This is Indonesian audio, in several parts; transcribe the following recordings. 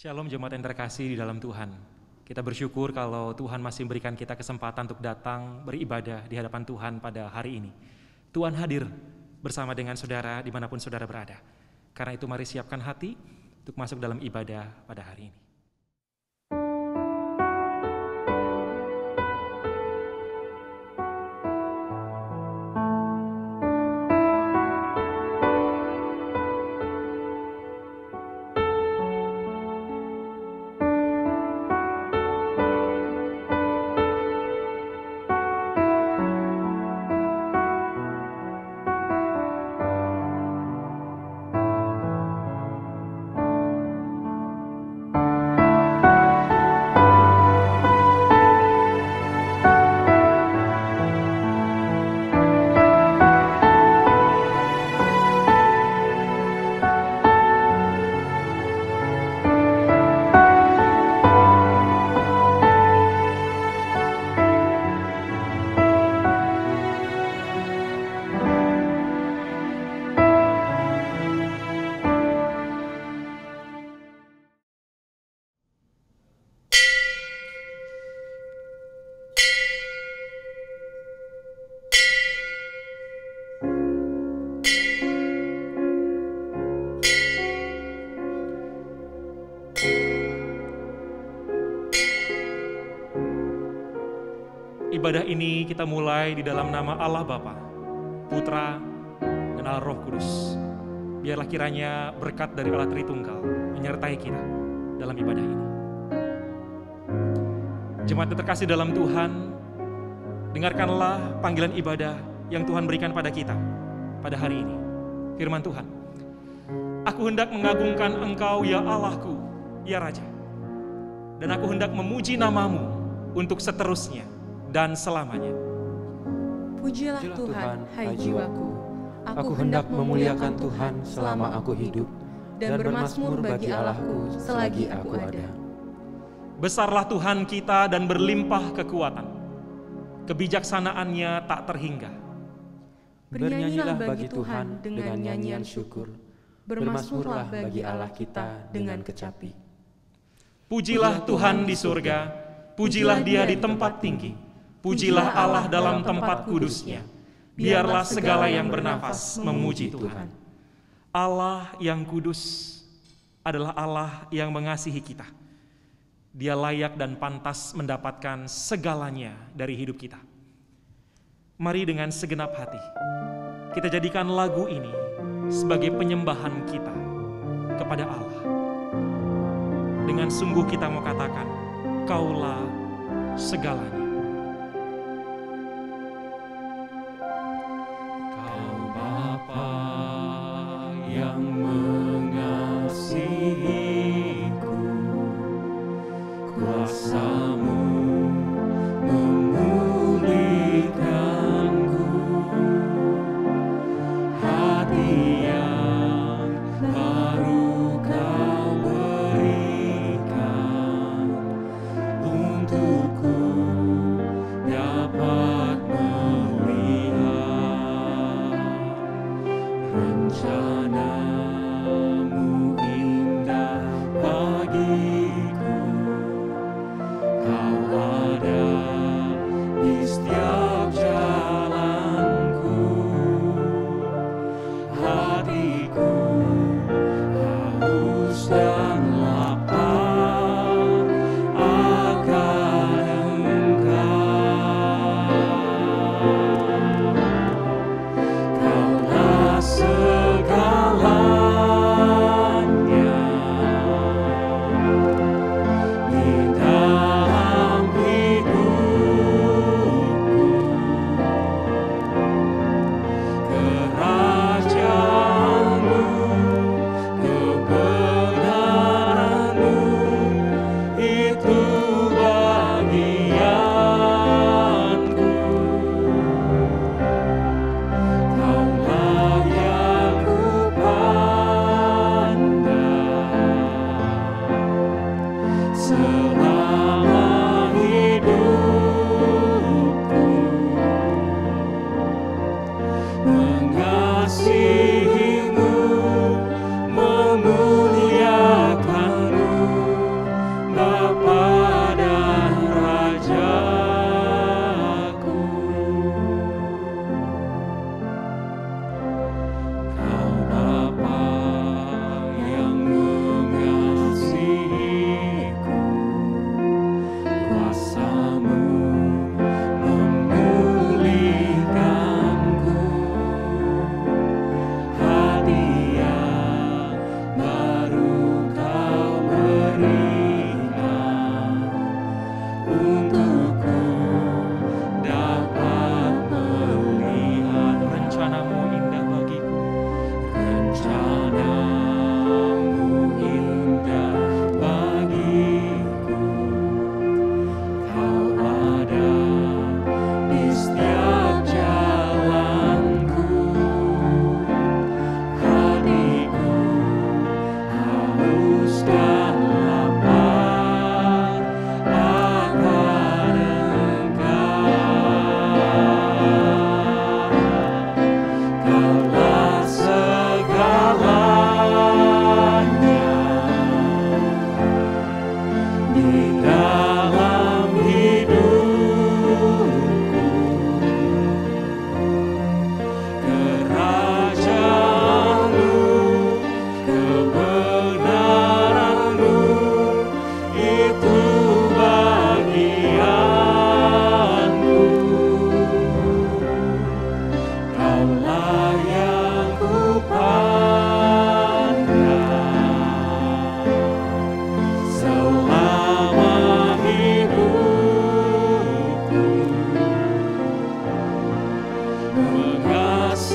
Shalom jemaat yang terkasih di dalam Tuhan. Kita bersyukur kalau Tuhan masih memberikan kita kesempatan untuk datang beribadah di hadapan Tuhan pada hari ini. Tuhan hadir bersama dengan saudara dimanapun saudara berada. Karena itu mari siapkan hati untuk masuk dalam ibadah pada hari ini. Ibadah ini kita mulai di dalam nama Allah Bapa, Putra, dan Allah Roh Kudus. Biarlah kiranya berkat dari Allah Tritunggal menyertai kita dalam ibadah ini. Jemaat yang terkasih dalam Tuhan, dengarkanlah panggilan ibadah yang Tuhan berikan pada kita pada hari ini. Firman Tuhan, "Aku hendak mengagungkan Engkau ya Allahku, ya Raja, dan aku hendak memuji namamu untuk seterusnya dan selamanya." Pujilah Tuhan, hai jiwaku. Aku hendak memuliakan Tuhan selama aku hidup, dan bermazmur bagi Allahku selagi aku ada. Besarlah Tuhan kita dan berlimpah kekuatan. Kebijaksanaannya tak terhingga. Bernyanyilah bagi Tuhan dengan nyanyian syukur. Bermazmurlah bagi Allah kita dengan kecapi. Pujilah Tuhan di surga, pujilah Dia di tempat tinggi. Pujilah Allah dalam tempat kudusnya. Biarlah segala yang bernafas memuji Tuhan. Allah yang kudus adalah Allah yang mengasihi kita. Dia layak dan pantas mendapatkan segalanya dari hidup kita. Mari dengan segenap hati, kita jadikan lagu ini sebagai penyembahan kita kepada Allah. Dengan sungguh kita mau katakan, Kaulah segalanya. Yang mengasihiku, kuasa-Mu memulihkanku, hati yang baru Kau berikan untukku dapat melihat rencana-Mu indah bagiku. Kau ada di setiap jalanku. Hatiku haus dan lapar akan Engkau. Kaulah segalanya di dalam hidupku. Kerajaan-Mu, kebenaran-Mu, itu bagianku. Kaulah yang kupandang selama hidupku. Mengasihi-Mu, memuliakan-Mu,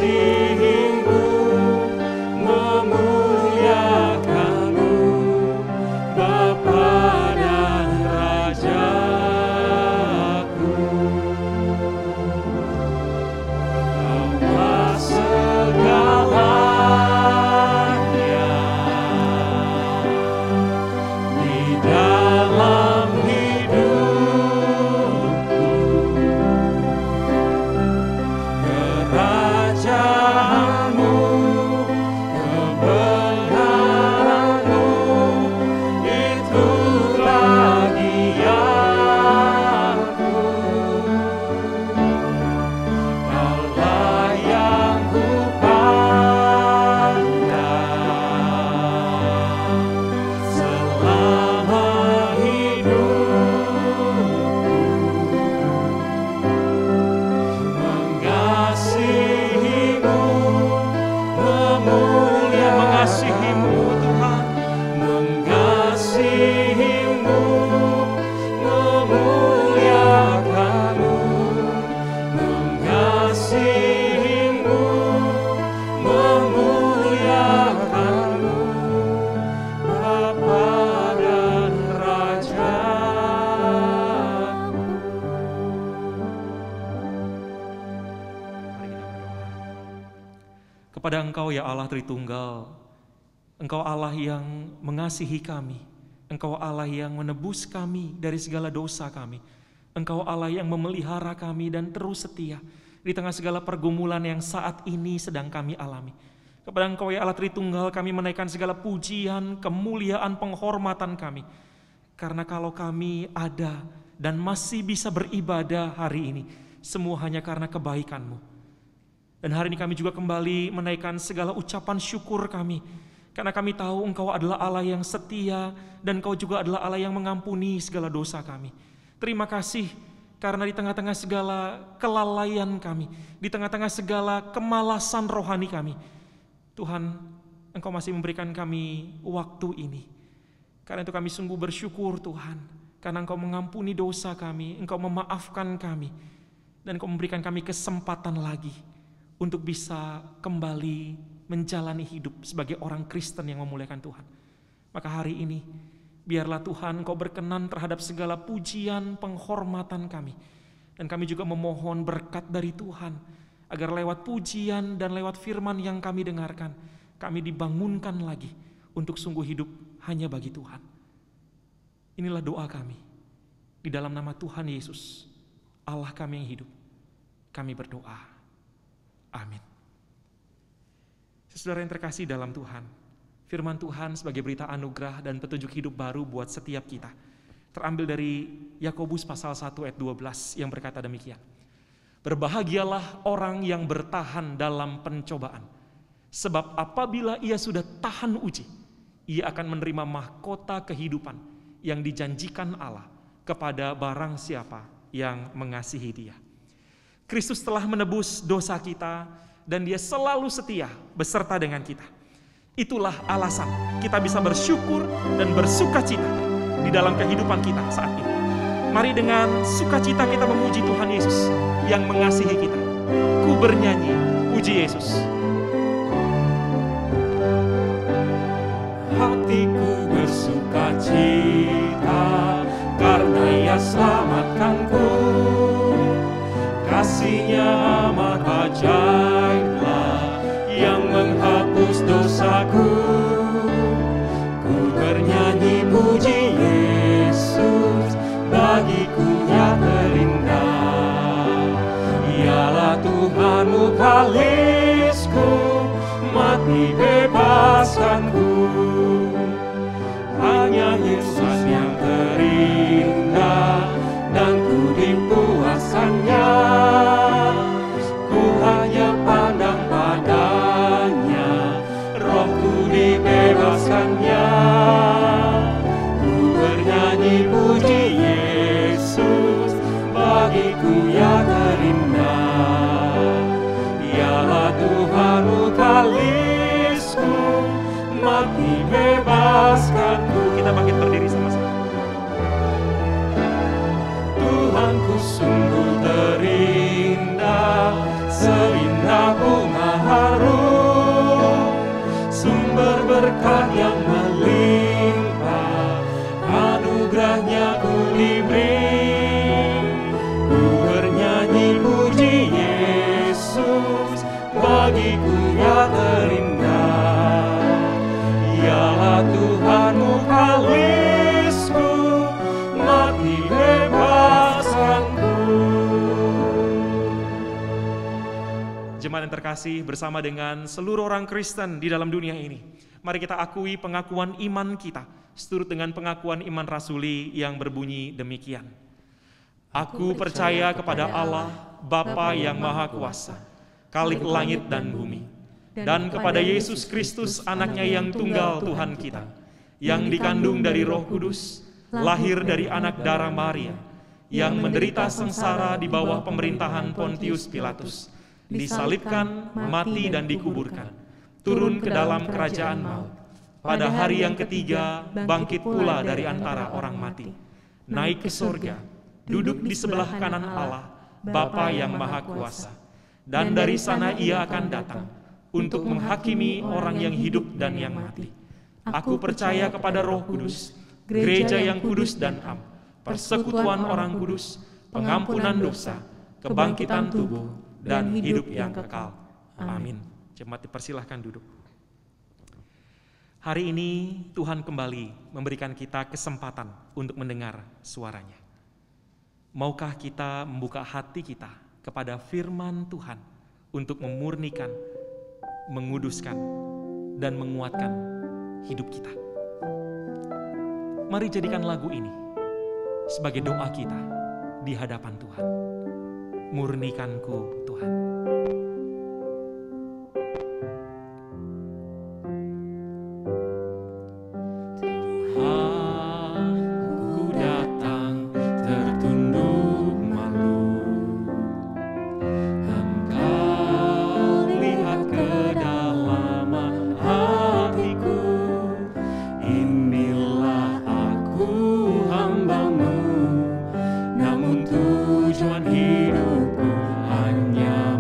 mengasihimu, memuliakanmu, Bapa dan Rajaku. Kaulah segalanya di dalam hidupku. Kerajaanmu, kebenaranmu, itu bagianku. Kaulah yang kupandang selama hidupku. Mengasihimu, Mengasihimu Tuhan, mengasihimu, memuliakanmu, mengasihimu, memuliakanmu, Bapa dan Rajaku. mari kita berdoa. Kepada Engkau ya Allah Tritunggal, Engkau Allah yang mengasihi kami, Engkau Allah yang menebus kami dari segala dosa kami, Engkau Allah yang memelihara kami dan terus setia di tengah segala pergumulan yang saat ini sedang kami alami. Kepada Engkau ya Allah Tritunggal, kami menaikkan segala pujian, kemuliaan, penghormatan kami. Karena kalau kami ada dan masih bisa beribadah hari ini, semua hanya karena kebaikan-Mu. Dan hari ini kami juga kembali menaikkan segala ucapan syukur kami. Karena kami tahu Engkau adalah Allah yang setia dan Engkau juga adalah Allah yang mengampuni segala dosa kami. Terima kasih karena di tengah-tengah segala kelalaian kami, di tengah-tengah segala kemalasan rohani kami, Tuhan, Engkau masih memberikan kami waktu ini. Karena itu kami sungguh bersyukur Tuhan, karena Engkau mengampuni dosa kami, Engkau memaafkan kami, dan Engkau memberikan kami kesempatan lagi untuk bisa kembali menjalani hidup sebagai orang Kristen yang memuliakan Tuhan. Maka hari ini, biarlah Tuhan Engkau berkenan terhadap segala pujian, penghormatan kami. Dan kami juga memohon berkat dari Tuhan, agar lewat pujian dan lewat firman yang kami dengarkan, kami dibangunkan lagi untuk sungguh hidup hanya bagi Tuhan. Inilah doa kami. Di dalam nama Tuhan Yesus, Allah kami yang hidup, kami berdoa. Amin. Saudara yang terkasih dalam Tuhan, firman Tuhan sebagai berita anugerah dan petunjuk hidup baru buat setiap kita, terambil dari Yakobus pasal 1 ayat 12 yang berkata demikian. Berbahagialah orang yang bertahan dalam pencobaan, sebab apabila ia sudah tahan uji, ia akan menerima mahkota kehidupan yang dijanjikan Allah kepada barang siapa yang mengasihi Dia. Kristus telah menebus dosa kita dan Dia selalu setia beserta dengan kita. Itulah alasan kita bisa bersyukur dan bersukacita di dalam kehidupan kita saat ini. Mari dengan sukacita kita memuji Tuhan Yesus yang mengasihi kita. Ku bernyanyi, puji Yesus. Hatiku bersukacita karena Ia selamatkanku. Kasih-Nya amat ajaiblah yang menghapus dosaku. Ku bernyanyi puji Yesus, bagiku Ia terindah. Ialah Tuhanmu kalisku, mati bebaskanku. Hanya Yesus yang terindah dan ku dipuaskannya. Ku hanya pandang padanya, rohku dibebaskannya. Ku bernyanyi puji Yesus, bagiku Ia terindah. Ialah Tuhanmu kalisku, mati bebaskanku. Kita bangkit berdiri sama-sama. Tuhanku sungguh terindah, seindah bunga berkat yang melimpah, anugerahnya ku diberi. Ku bernyanyi puji Yesus, bagiku ya terindah. Ialah Tuhan mukalisku, mati bebaskanku. Jemaat yang terkasih, bersama dengan seluruh orang Kristen di dalam dunia ini, mari kita akui pengakuan iman kita seturut dengan pengakuan iman rasuli yang berbunyi demikian. Aku percaya kepada Allah, Bapa yang Maha Kuasa, Khalik langit dan bumi, dan kepada Yesus Kristus, anaknya yang tunggal Tuhan kita, yang dikandung dari Roh Kudus, lahir dari anak darah Maria, yang menderita sengsara di bawah pemerintahan Pontius Pilatus, disalibkan, mati dan dikuburkan, turun ke dalam kerajaan maut. Pada hari yang ketiga bangkit pula dari antara orang mati, naik ke sorga, duduk di sebelah kanan Allah, Bapa yang Maha Kuasa. Dan dari sana ia akan datang untuk menghakimi orang yang hidup dan yang mati. Aku percaya kepada Roh Kudus, gereja yang kudus dan am, persekutuan orang kudus, pengampunan dosa, kebangkitan tubuh, dan hidup yang kekal. Amin. Jemaat dipersilahkan duduk. Hari ini Tuhan kembali memberikan kita kesempatan untuk mendengar suaranya. Maukah kita membuka hati kita kepada firman Tuhan untuk memurnikan, menguduskan, dan menguatkan hidup kita? Mari jadikan lagu ini sebagai doa kita di hadapan Tuhan. Murnikanku Tuhan. Aku datang tertunduk malu, Engkau lihat ke dalam hatiku. Inilah aku hamba-Mu, namun tujuan hidupku hanya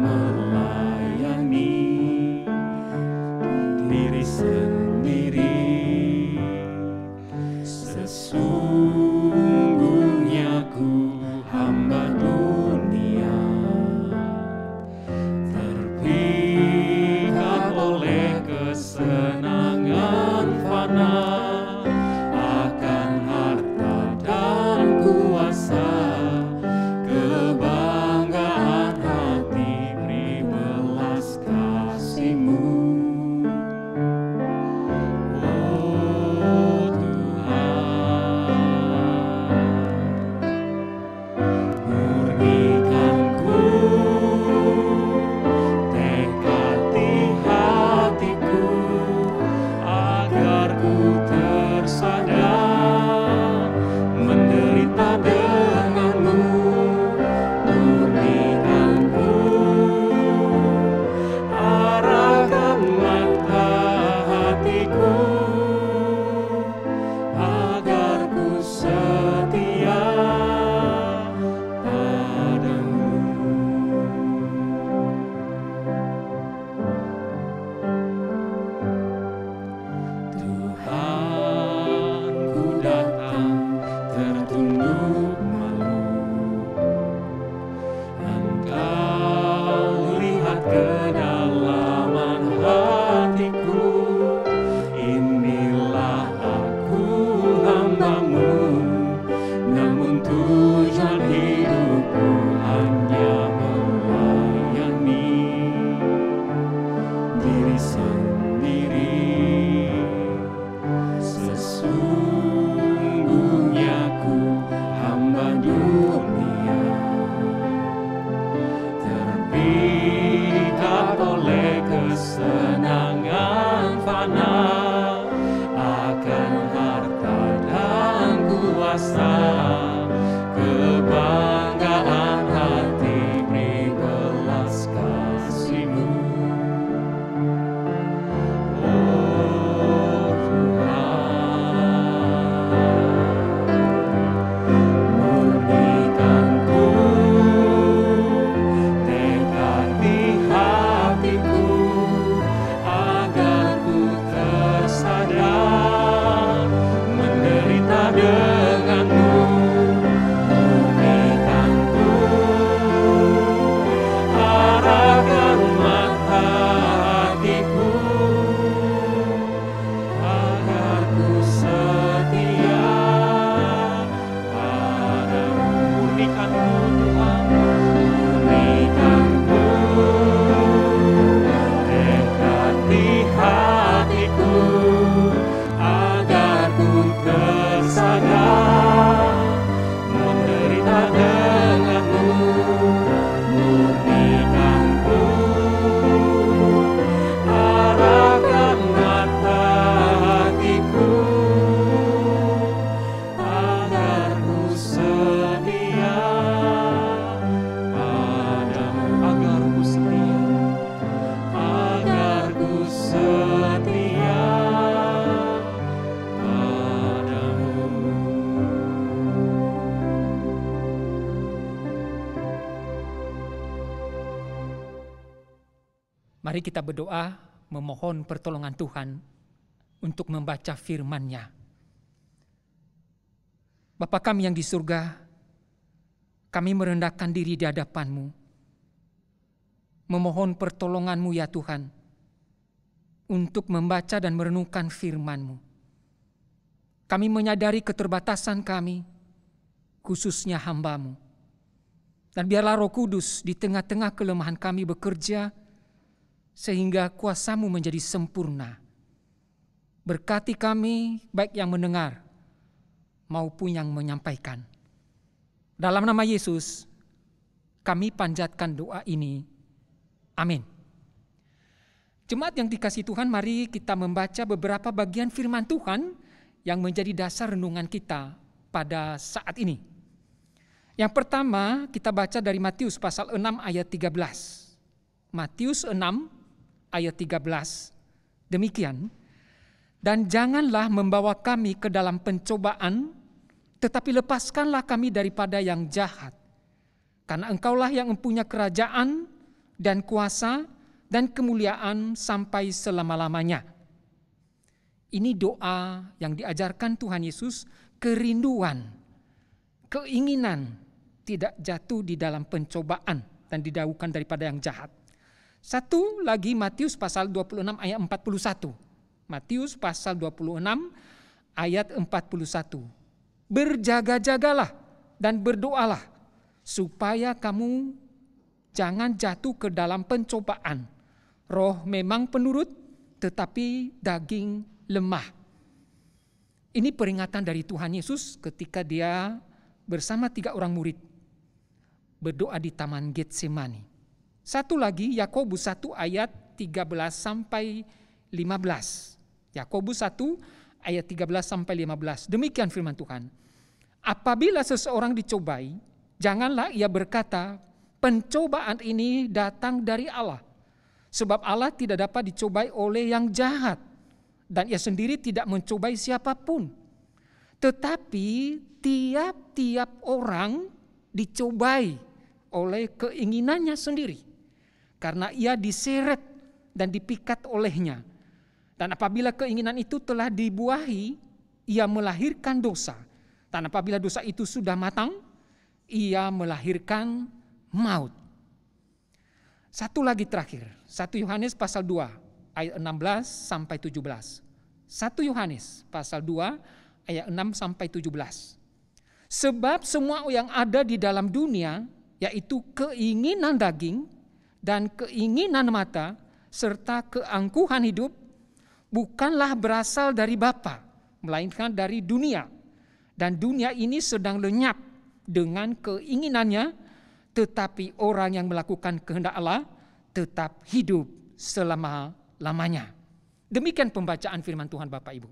Mari kita berdoa memohon pertolongan Tuhan untuk membaca firman-Nya. Bapa kami yang di surga, kami merendahkan diri di hadapan-Mu, memohon pertolongan-Mu ya Tuhan, untuk membaca dan merenungkan firman-Mu. Kami menyadari keterbatasan kami, khususnya hamba-Mu. Dan biarlah Roh Kudus di tengah-tengah kelemahan kami bekerja, sehingga kuasa-Mu menjadi sempurna. Berkati kami, baik yang mendengar maupun yang menyampaikan. Dalam nama Yesus, kami panjatkan doa ini. Amin. Jemaat yang dikasihi Tuhan, mari kita membaca beberapa bagian firman Tuhan yang menjadi dasar renungan kita pada saat ini. Yang pertama, kita baca dari Matius pasal 6 ayat 13. Matius 6 ayat 13. Demikian, dan janganlah membawa kami ke dalam pencobaan, tetapi lepaskanlah kami daripada yang jahat. Karena Engkaulah yang mempunyai kerajaan dan kuasa dan kemuliaan sampai selama-lamanya. Ini doa yang diajarkan Tuhan Yesus, kerinduan, keinginan tidak jatuh di dalam pencobaan dan didauhkan daripada yang jahat. Satu lagi Matius pasal 26 ayat 41. Matius pasal 26 ayat 41. Berjaga-jagalah dan berdoalah supaya kamu jangan jatuh ke dalam pencobaan. Roh memang penurut, tetapi daging lemah. Ini peringatan dari Tuhan Yesus ketika Dia bersama 3 orang murid berdoa di Taman Getsemani. Satu lagi Yakobus 1 ayat 13 sampai 15. Yakobus 1 ayat 13 sampai 15. Demikian firman Tuhan. Apabila seseorang dicobai, janganlah ia berkata, pencobaan ini datang dari Allah. Sebab Allah tidak dapat dicobai oleh yang jahat, dan ia sendiri tidak mencobai siapapun. Tetapi tiap-tiap orang dicobai oleh keinginannya sendiri. Karena ia diseret dan dipikat olehnya. Dan apabila keinginan itu telah dibuahi, ia melahirkan dosa. Dan apabila dosa itu sudah matang, ia melahirkan maut. Satu lagi terakhir, 1 Yohanes pasal 2 ayat 16 sampai 17. 1 Yohanes pasal 2 ayat 6 sampai 17. Sebab semua yang ada di dalam dunia, yaitu keinginan daging dan keinginan mata serta keangkuhan hidup, bukanlah berasal dari Bapa, melainkan dari dunia. Dan dunia ini sedang lenyap dengan keinginannya, tetapi orang yang melakukan kehendak Allah tetap hidup selama-lamanya. Demikian pembacaan firman Tuhan Bapak Ibu.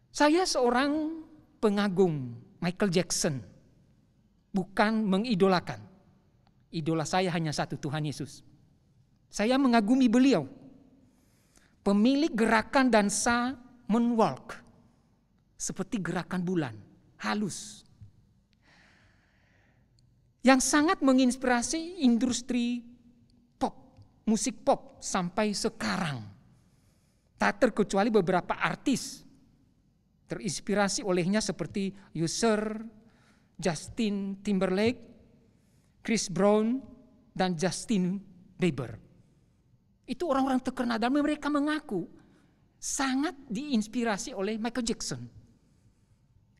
Saya seorang pengagum Michael Jackson, bukan mengidolakan. Idola saya hanya satu, Tuhan Yesus. Saya mengagumi beliau, pemilik gerakan dansa moonwalk, seperti gerakan bulan, halus, yang sangat menginspirasi industri pop, musik pop sampai sekarang. Tak terkecuali beberapa artis terinspirasi olehnya seperti Usher, Justin Timberlake, Chris Brown, dan Justin Bieber. Itu orang-orang terkenal dan mereka mengaku sangat diinspirasi oleh Michael Jackson.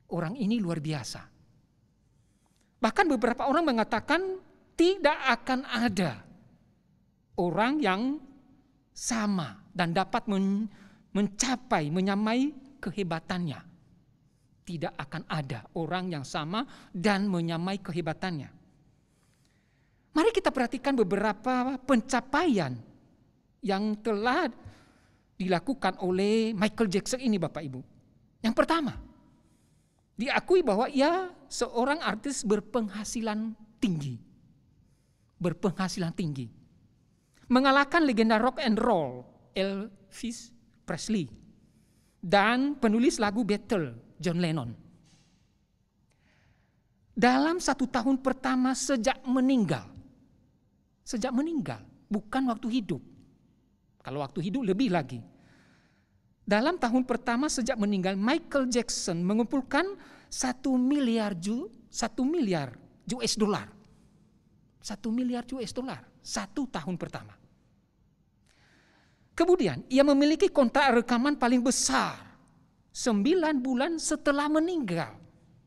Orang ini luar biasa. Bahkan beberapa orang mengatakan tidak akan ada orang yang sama dan dapat mencapai, menyamai kehebatannya. Tidak akan ada orang yang sama dan menyamai kehebatannya. Mari kita perhatikan beberapa pencapaian yang telah dilakukan oleh Michael Jackson ini Bapak Ibu. Yang pertama, diakui bahwa ia seorang artis berpenghasilan tinggi. Berpenghasilan tinggi. Mengalahkan legenda rock and roll Elvis Presley dan penulis lagu Beatles John Lennon. Dalam 1 tahun pertama sejak meninggal, bukan waktu hidup, Kalau waktu hidup lebih lagi. Dalam tahun pertama sejak meninggal, Michael Jackson mengumpulkan 1 miliar US dollar. 1 miliar US dollar 1 tahun pertama. Kemudian ia memiliki kontrak rekaman paling besar 9 bulan setelah meninggal.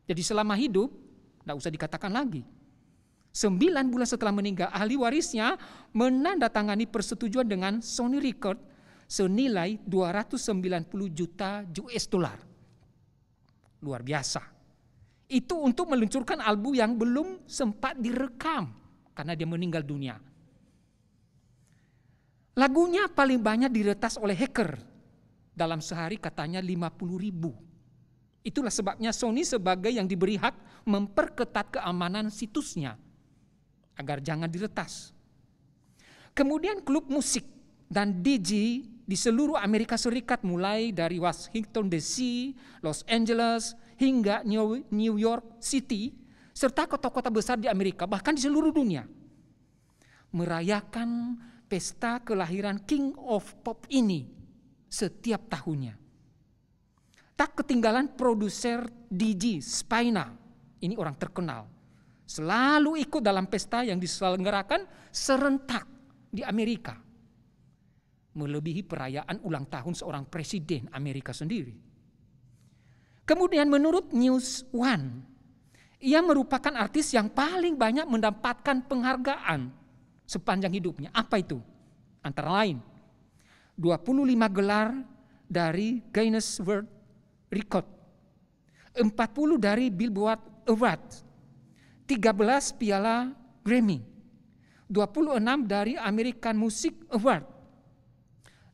Jadi selama hidup, tidak usah dikatakan lagi. 9 bulan setelah meninggal, ahli warisnya menandatangani persetujuan dengan Sony Record senilai 290 juta US dollar. Luar biasa. Itu untuk meluncurkan album yang belum sempat direkam karena dia meninggal dunia. Lagunya paling banyak diretas oleh hacker. Dalam sehari katanya 50.000. Itulah sebabnya Sony sebagai yang diberi hak memperketat keamanan situsnya agar jangan diretas. Kemudian klub musik dan DJ di seluruh Amerika Serikat mulai dari Washington DC, Los Angeles hingga New York City serta kota-kota besar di Amerika bahkan di seluruh dunia merayakan pesta kelahiran King of Pop ini setiap tahunnya. Tak ketinggalan produser DJ Spina, ini orang terkenal, selalu ikut dalam pesta yang diselenggarakan serentak di Amerika. Melebihi perayaan ulang tahun seorang presiden Amerika sendiri. Kemudian menurut News One, ia merupakan artis yang paling banyak mendapatkan penghargaan sepanjang hidupnya. Apa itu? Antara lain 25 gelar dari Guinness World Record, 40 dari Billboard Award, 13 piala Grammy, 26 dari American Music Award.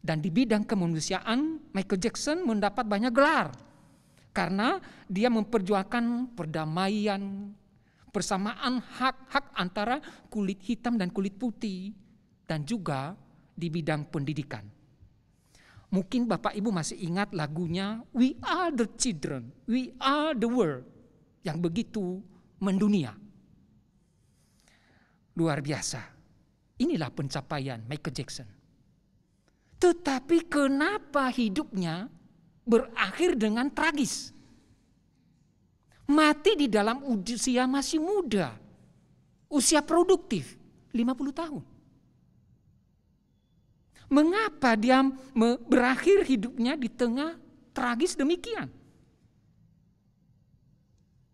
Dan di bidang kemanusiaan, Michael Jackson mendapat banyak gelar karena dia memperjuangkan perdamaian, persamaan hak-hak antara kulit hitam dan kulit putih, dan juga di bidang pendidikan. Mungkin Bapak Ibu masih ingat lagunya We Are the Children, We Are the World yang begitu mendunia. Luar biasa. Inilah pencapaian Michael Jackson. Tetapi kenapa hidupnya berakhir dengan tragis? Mati di dalam usia masih muda, usia produktif, 50 tahun. Mengapa dia berakhir hidupnya di tengah tragis demikian?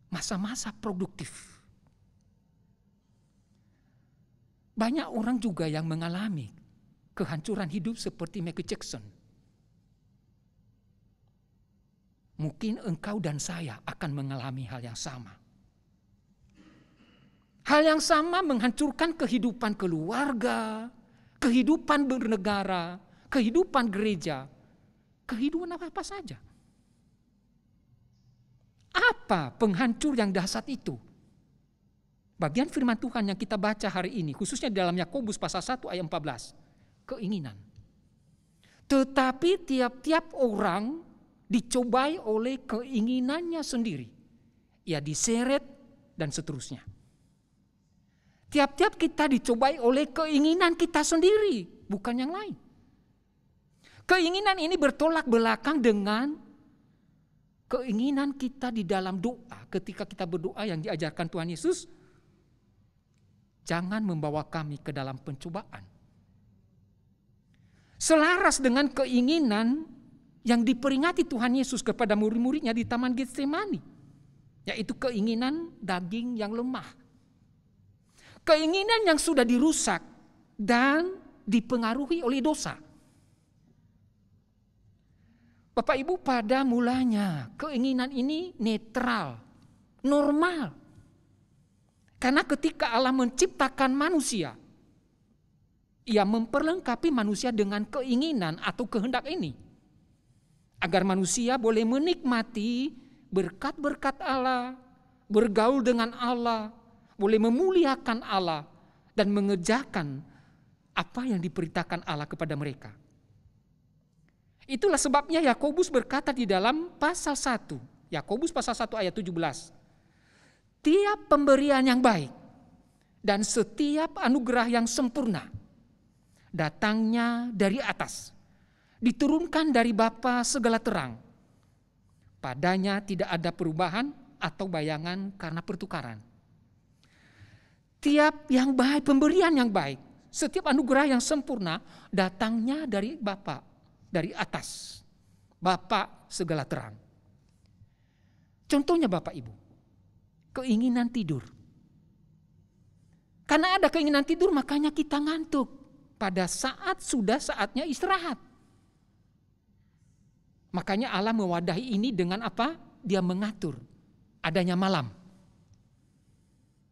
Masa-masa produktif. Banyak orang juga yang mengalami kehancuran hidup seperti Michael Jackson. Mungkin engkau dan saya akan mengalami hal yang sama. Hal yang sama menghancurkan kehidupan keluarga, kehidupan bernegara, kehidupan gereja, kehidupan apa saja. Apa penghancur yang dahsyat itu? Bagian firman Tuhan yang kita baca hari ini, khususnya dalam Yakobus pasal 1 ayat 14. Keinginan. Tetapi tiap-tiap orang dicobai oleh keinginannya sendiri. Ia diseret dan seterusnya. Tiap-tiap kita dicobai oleh keinginan kita sendiri, bukan yang lain. Keinginan ini bertolak belakang dengan keinginan kita di dalam doa. Ketika kita berdoa yang diajarkan Tuhan Yesus, jangan membawa kami ke dalam pencobaan. Selaras dengan keinginan yang diperingati Tuhan Yesus kepada murid-muridnya di Taman Getsemani, yaitu keinginan daging yang lemah. Keinginan yang sudah dirusak dan dipengaruhi oleh dosa. Bapak Ibu, pada mulanya keinginan ini netral, normal. Karena ketika Allah menciptakan manusia, Ia memperlengkapi manusia dengan keinginan atau kehendak ini. Agar manusia boleh menikmati berkat-berkat Allah, bergaul dengan Allah, boleh memuliakan Allah, dan mengerjakan apa yang diperintahkan Allah kepada mereka. Itulah sebabnya Yakobus berkata di dalam pasal 1, Yakobus pasal 1 ayat 17. Tiap pemberian yang baik dan setiap anugerah yang sempurna datangnya dari atas, diturunkan dari Bapa segala terang. Padanya tidak ada perubahan atau bayangan karena pertukaran. Tiap yang baik, pemberian yang baik, setiap anugerah yang sempurna datangnya dari Bapa, dari atas. Bapa segala terang. Contohnya Bapak Ibu, keinginan tidur. Karena ada keinginan tidur makanya kita ngantuk pada saat sudah saatnya istirahat. Makanya Allah mewadahi ini dengan apa? Dia mengatur adanya malam.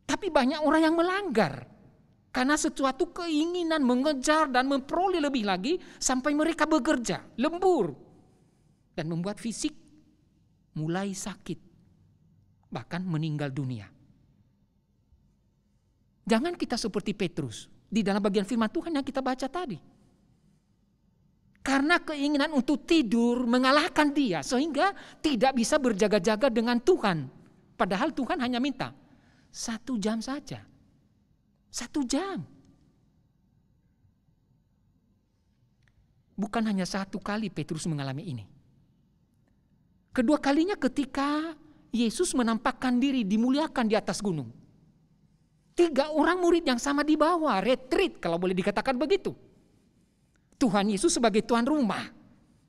Tapi banyak orang yang melanggar karena sesuatu keinginan mengejar dan memperoleh lebih lagi sampai mereka bekerja lembur dan membuat fisik mulai sakit, bahkan meninggal dunia. Jangan kita seperti Petrus di dalam bagian firman Tuhan yang kita baca tadi. Karena keinginan untuk tidur mengalahkan dia sehingga tidak bisa berjaga-jaga dengan Tuhan. Padahal Tuhan hanya minta 1 jam saja. 1 jam. Bukan hanya 1 kali Petrus mengalami ini. Kedua kalinya ketika Yesus menampakkan diri dimuliakan di atas gunung. 3 orang murid yang sama di bawah, retreat kalau boleh dikatakan begitu. Tuhan Yesus sebagai tuan rumah.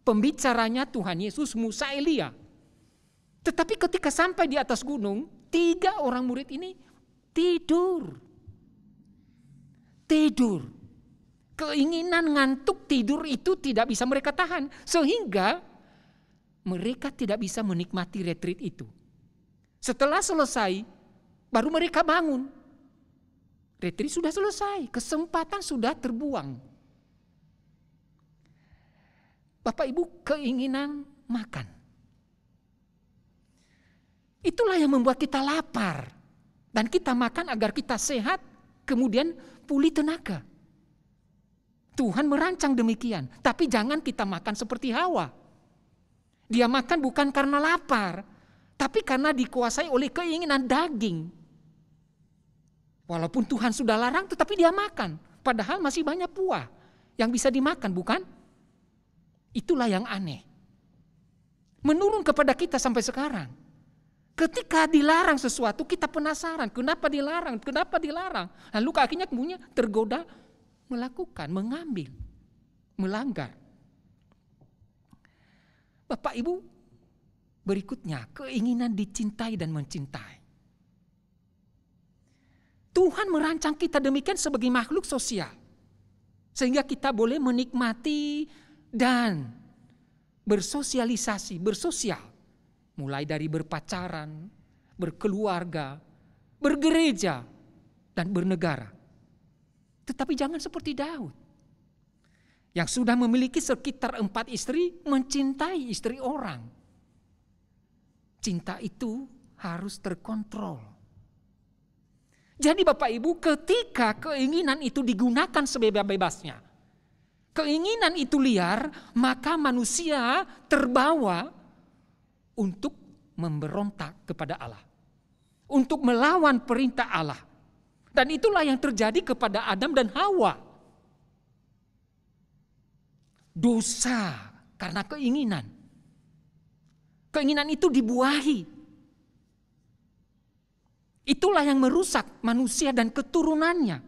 Pembicaranya Tuhan Yesus, Musa, Elia. Tetapi ketika sampai di atas gunung, 3 orang murid ini tidur. Tidur. Keinginan ngantuk tidur itu tidak bisa mereka tahan. Sehingga mereka tidak bisa menikmati retreat itu. Setelah selesai, baru mereka bangun. Retreat sudah selesai, kesempatan sudah terbuang. Bapak Ibu, keinginan makan. Itulah yang membuat kita lapar. Dan kita makan agar kita sehat, kemudian pulih tenaga. Tuhan merancang demikian. Tapi jangan kita makan seperti Hawa. Dia makan bukan karena lapar, tapi karena dikuasai oleh keinginan daging. Walaupun Tuhan sudah larang, tetapi dia makan. Padahal masih banyak buah yang bisa dimakan, bukan? Itulah yang aneh. Menurun kepada kita sampai sekarang. Ketika dilarang sesuatu, kita penasaran. Kenapa dilarang? Kenapa dilarang? Lalu akhirnya kemudian tergoda melakukan, mengambil, melanggar. Bapak Ibu, berikutnya keinginan dicintai dan mencintai. Tuhan merancang kita demikian sebagai makhluk sosial. Sehingga kita boleh menikmati dan bersosialisasi, bersosial. Mulai dari berpacaran, berkeluarga, bergereja, dan bernegara. Tetapi jangan seperti Daud. Yang sudah memiliki sekitar 4 istri, mencintai istri orang. Cinta itu harus terkontrol. Jadi Bapak Ibu, ketika keinginan itu digunakan sebebas-bebasnya, keinginan itu liar, maka manusia terbawa untuk memberontak kepada Allah. Untuk melawan perintah Allah. Dan itulah yang terjadi kepada Adam dan Hawa. Dosa karena keinginan. Keinginan itu dibuahi. Itulah yang merusak manusia dan keturunannya.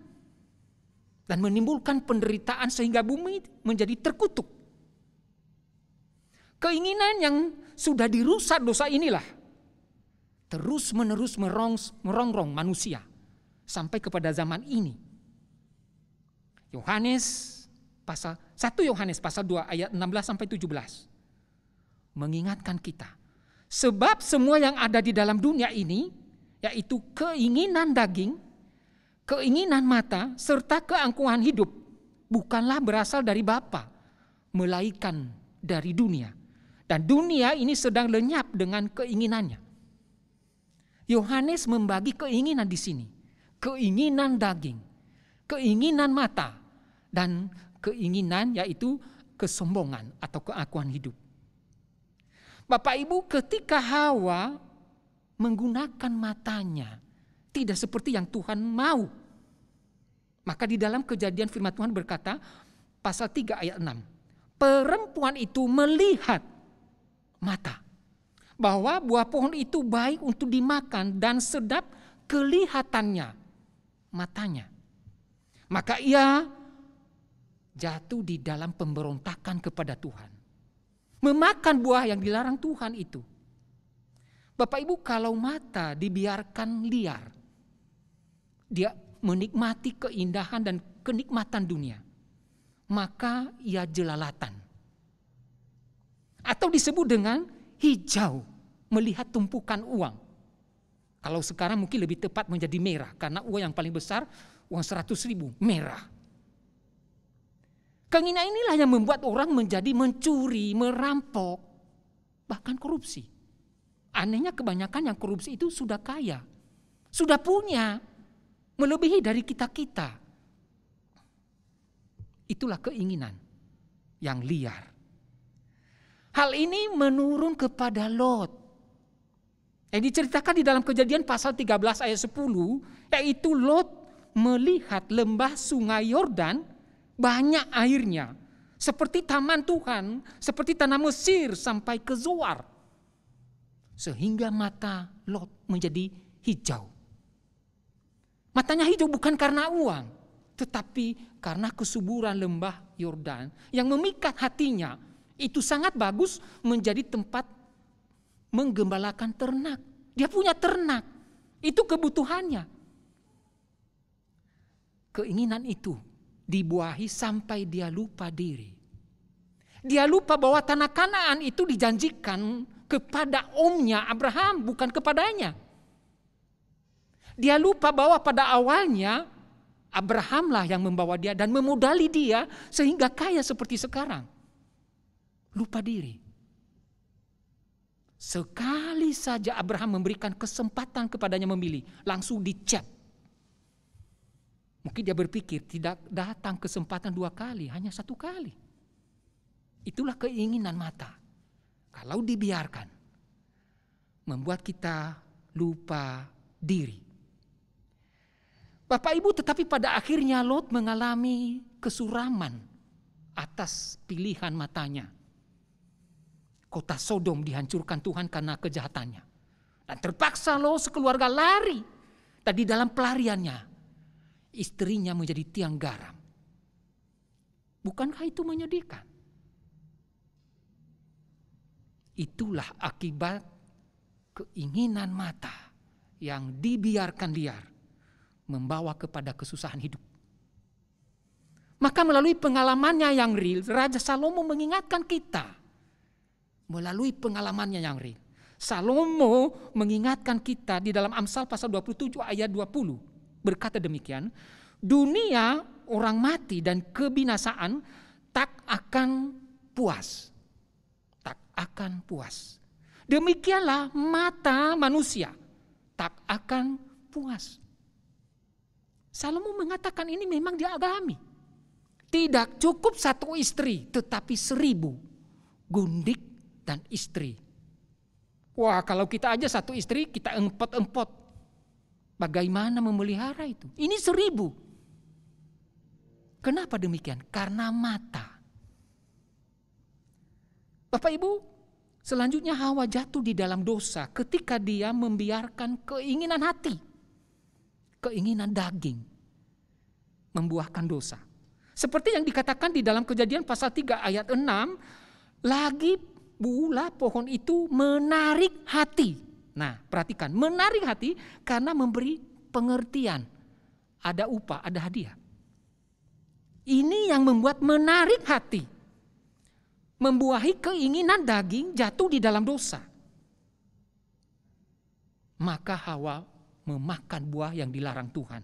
Dan menimbulkan penderitaan sehingga bumi menjadi terkutuk. Keinginan yang sudah dirusak dosa inilah terus menerus merongrong manusia sampai kepada zaman ini. 1 Yohanes pasal 2 ayat 16 sampai 17 mengingatkan kita, sebab semua yang ada di dalam dunia ini, yaitu keinginan daging, keinginan mata, serta keangkuhan hidup, bukanlah berasal dari Bapa, melainkan dari dunia. Dan dunia ini sedang lenyap dengan keinginannya. Yohanes membagi keinginan di sini. Keinginan daging, keinginan mata, dan keinginan yaitu kesombongan atau keakuan hidup. Bapak Ibu, ketika Hawa menggunakan matanya tidak seperti yang Tuhan mau, maka di dalam Kejadian firman Tuhan berkata, pasal 3 ayat 6. Perempuan itu melihat mata bahwa buah pohon itu baik untuk dimakan dan sedap kelihatannya matanya. Maka ia jatuh di dalam pemberontakan kepada Tuhan. Memakan buah yang dilarang Tuhan itu. Bapak Ibu, kalau mata dibiarkan liar, dia menikmati keindahan dan kenikmatan dunia, maka ia jelalatan. Atau disebut dengan hijau, melihat tumpukan uang. Kalau sekarang mungkin lebih tepat menjadi merah, karena uang yang paling besar, uang 100.000, merah. Keinginan inilah yang membuat orang menjadi mencuri, merampok, bahkan korupsi. Anehnya kebanyakan yang korupsi itu sudah kaya, sudah punya, melebihi dari kita-kita. Itulah keinginan yang liar. Hal ini menurun kepada Lot. Yang diceritakan di dalam Kejadian pasal 13 ayat 10, yaitu Lot melihat lembah sungai Yordan banyak airnya, seperti taman Tuhan, seperti tanah Mesir sampai ke Zoar. Sehingga mata Lot menjadi hijau. Matanya hijau bukan karena uang, tetapi karena kesuburan lembah Yordan yang memikat hatinya. Itu sangat bagus menjadi tempat menggembalakan ternak. Dia punya ternak, itu kebutuhannya. Keinginan itu dibuahi sampai dia lupa diri. Dia lupa bahwa tanah Kanaan itu dijanjikan kepada omnya Abraham, bukan kepadanya. Dia lupa bahwa pada awalnya Abrahamlah yang membawa dia dan memodali dia sehingga kaya seperti sekarang. Lupa diri. Sekali saja Abraham memberikan kesempatan kepadanya memilih, langsung dicap. Mungkin dia berpikir tidak datang kesempatan 2 kali, hanya 1 kali. Itulah keinginan mata. Kalau dibiarkan, membuat kita lupa diri. Bapak Ibu, tetapi pada akhirnya Lot mengalami kesuraman atas pilihan matanya. Kota Sodom dihancurkan Tuhan karena kejahatannya. Dan terpaksa Lot sekeluarga lari. Dan di dalam pelariannya, istrinya menjadi tiang garam. Bukankah itu menyedihkan? Itulah akibat keinginan mata yang dibiarkan liar membawa kepada kesusahan hidup. Maka melalui pengalamannya yang real, Raja Salomo mengingatkan kita. Melalui pengalamannya yang real, Salomo mengingatkan kita di dalam Amsal pasal 27 ayat 20. Berkata demikian, dunia orang mati dan kebinasaan tak akan puas. Tak akan puas. Demikianlah mata manusia tak akan puas. Salomo mengatakan ini memang dialami. Tidak cukup 1 istri, tetapi 1000 gundik dan istri. Wah, kalau kita aja 1 istri, kita empot-empot. Bagaimana memelihara itu? Ini 1000. Kenapa demikian? Karena mata. Bapak Ibu, selanjutnya Hawa jatuh di dalam dosa ketika dia membiarkan keinginan hati, keinginan daging, membuahkan dosa. Seperti yang dikatakan di dalam Kejadian pasal 3 ayat 6, lagi pula pohon itu menarik hati. Nah, perhatikan, menarik hati karena memberi pengertian. Ada upah, ada hadiah. Ini yang membuat menarik hati. Membuahi keinginan daging jatuh di dalam dosa. Maka Hawa memakan buah yang dilarang Tuhan.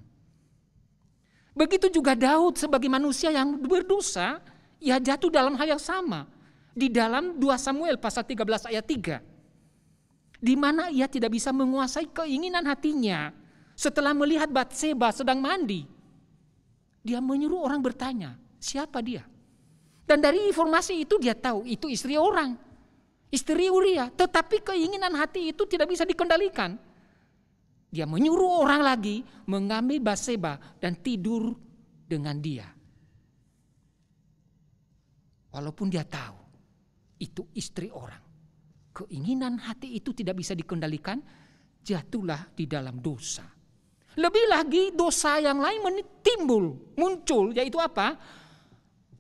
Begitu juga Daud sebagai manusia yang berdosa, ia jatuh dalam hal yang sama. Di dalam 2 Samuel pasal 13 ayat 3. Di mana ia tidak bisa menguasai keinginan hatinya. Setelah melihat Batseba sedang mandi, dia menyuruh orang bertanya, siapa dia? Dan dari informasi itu dia tahu itu istri orang, istri Uria. Tetapi keinginan hati itu tidak bisa dikendalikan. Dia menyuruh orang lagi mengambil Batseba dan tidur dengan dia. Walaupun dia tahu itu istri orang. Keinginan hati itu tidak bisa dikendalikan, jatuhlah di dalam dosa. Lebih lagi dosa yang lain muncul, yaitu apa?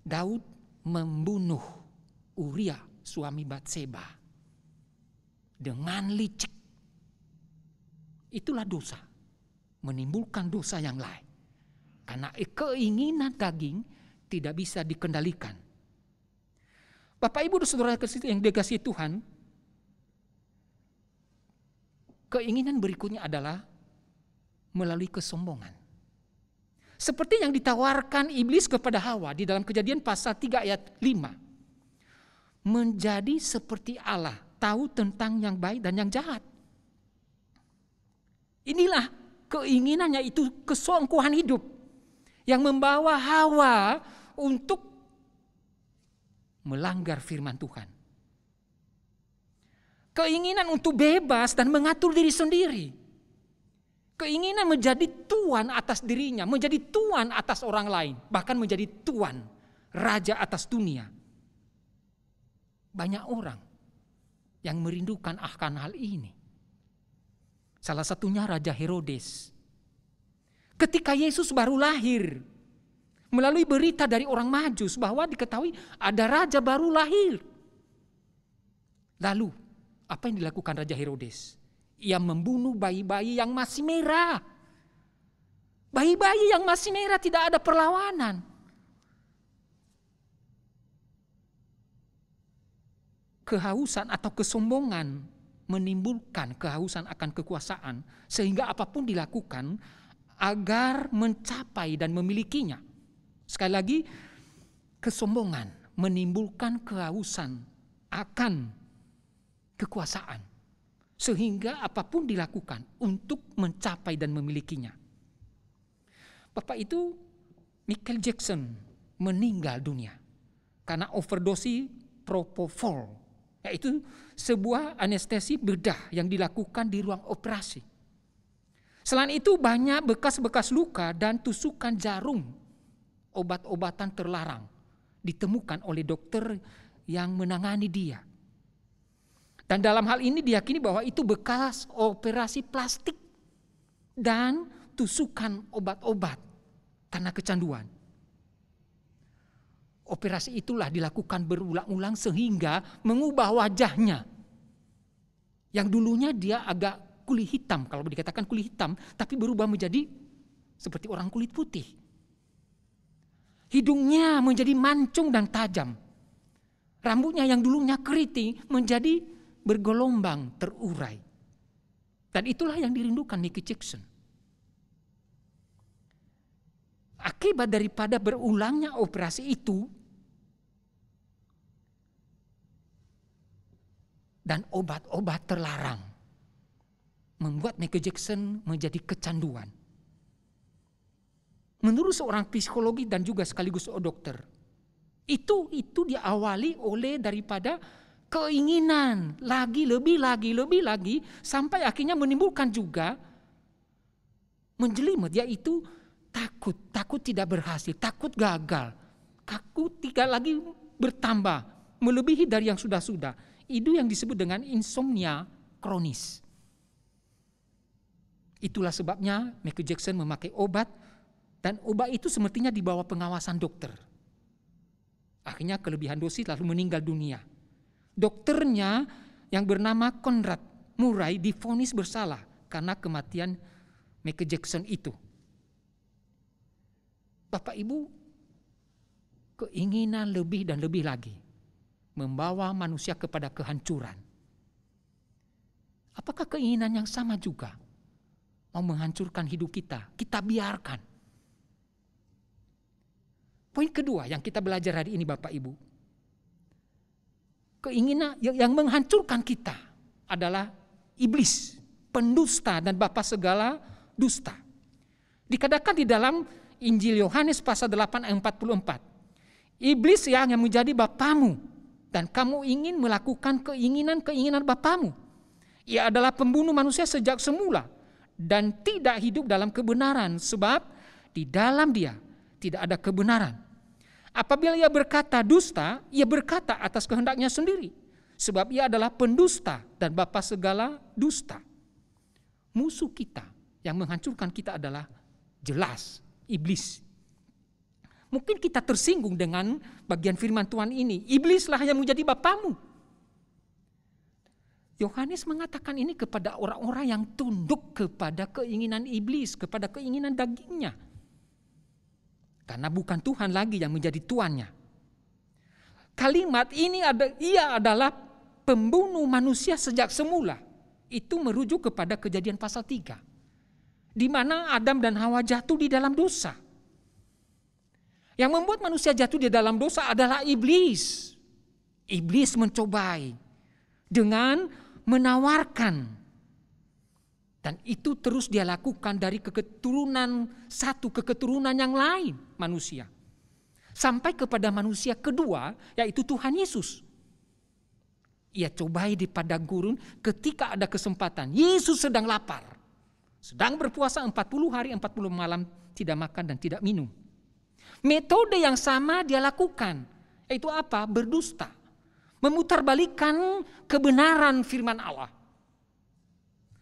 Daud membunuh Uria, suami Batseba, dengan licik. Itulah dosa, menimbulkan dosa yang lain. Karena keinginan daging tidak bisa dikendalikan. Bapak Ibu dan Saudara yang dikasihi Tuhan, keinginan berikutnya adalah melalui kesombongan. Seperti yang ditawarkan iblis kepada Hawa di dalam Kejadian pasal 3 ayat 5. Menjadi seperti Allah, tahu tentang yang baik dan yang jahat. Inilah keinginannya, itu kesungguhan hidup yang membawa Hawa untuk melanggar firman Tuhan. Keinginan untuk bebas dan mengatur diri sendiri. Keinginan menjadi tuan atas dirinya, menjadi tuan atas orang lain, bahkan menjadi tuan, raja atas dunia. Banyak orang yang merindukan akan hal ini. Salah satunya Raja Herodes. Ketika Yesus baru lahir, melalui berita dari orang Majus bahwa diketahui ada raja baru lahir. Lalu, apa yang dilakukan Raja Herodes? Ia membunuh bayi-bayi yang masih merah. Bayi-bayi yang masih merah, tidak ada perlawanan. Kehausan atau kesombongan menimbulkan kehausan akan kekuasaan, sehingga apapun dilakukan agar mencapai dan memilikinya. Sekali lagi, kesombongan menimbulkan kehausan akan kekuasaan, sehingga apapun dilakukan untuk mencapai dan memilikinya. Bapak itu Michael Jackson meninggal dunia karena overdosis propofol, yaitu sebuah anestesi bedah yang dilakukan di ruang operasi. Selain itu banyak bekas-bekas luka dan tusukan jarum, obat-obatan terlarang ditemukan oleh dokter yang menangani dia. Dan dalam hal ini diyakini bahwa itu bekas operasi plastik dan tusukan obat-obat karena kecanduan. Operasi itulah dilakukan berulang-ulang sehingga mengubah wajahnya. Yang dulunya dia agak kulit hitam, kalau dikatakan kulit hitam, tapi berubah menjadi seperti orang kulit putih. Hidungnya menjadi mancung dan tajam. Rambutnya yang dulunya keriting menjadi bergelombang, terurai. Dan itulah yang dirindukan Michael Jackson. Akibat daripada berulangnya operasi itu dan obat-obat terlarang membuat Michael Jackson menjadi kecanduan. Menurut seorang psikologi dan juga sekaligus dokter, itu diawali oleh daripada keinginan lebih lagi sampai akhirnya menimbulkan juga menjelimet, yaitu takut tidak berhasil, takut gagal, takut tidak lagi bertambah melebihi dari yang sudah. Itu yang disebut dengan insomnia kronis. Itulah sebabnya Michael Jackson memakai obat, dan obat itu semestinya di bawah pengawasan dokter. Akhirnya kelebihan dosis lalu meninggal dunia. Dokternya yang bernama Conrad Murray divonis bersalah karena kematian Michael Jackson itu. Bapak Ibu, keinginan lebih dan lebih lagi membawa manusia kepada kehancuran. Apakah keinginan yang sama juga mau menghancurkan hidup kita? Kita biarkan. Poin kedua yang kita belajar hari ini Bapak Ibu, keinginan yang menghancurkan kita adalah iblis, pendusta dan bapa segala dusta. Dikatakan di dalam Injil Yohanes pasal 8 ayat 44. Iblis yang menjadi bapamu dan kamu ingin melakukan keinginan bapamu. Ia adalah pembunuh manusia sejak semula dan tidak hidup dalam kebenaran sebab di dalam dia tidak ada kebenaran. Apabila ia berkata dusta, ia berkata atas kehendaknya sendiri. Sebab ia adalah pendusta dan bapa segala dusta. Musuh kita yang menghancurkan kita adalah jelas iblis. Mungkin kita tersinggung dengan bagian firman Tuhan ini. Iblislah yang menjadi bapamu. Yohanes mengatakan ini kepada orang-orang yang tunduk kepada keinginan iblis, kepada keinginan dagingnya. Karena bukan Tuhan lagi yang menjadi tuannya. Kalimat ini ia adalah pembunuh manusia sejak semula. Itu merujuk kepada Kejadian pasal 3. Di mana Adam dan Hawa jatuh di dalam dosa. Yang membuat manusia jatuh di dalam dosa adalah iblis. Iblis mencobai dengan menawarkan. Dan itu terus dia lakukan dari keturunan satu ke keturunan yang lain manusia. Sampai kepada manusia kedua, yaitu Tuhan Yesus. Ia cobai di padang gurun ketika ada kesempatan. Yesus sedang lapar. Sedang berpuasa 40 hari 40 malam tidak makan dan tidak minum. Metode yang sama dia lakukan. Yaitu apa? Berdusta. Memutarbalikkan kebenaran firman Allah.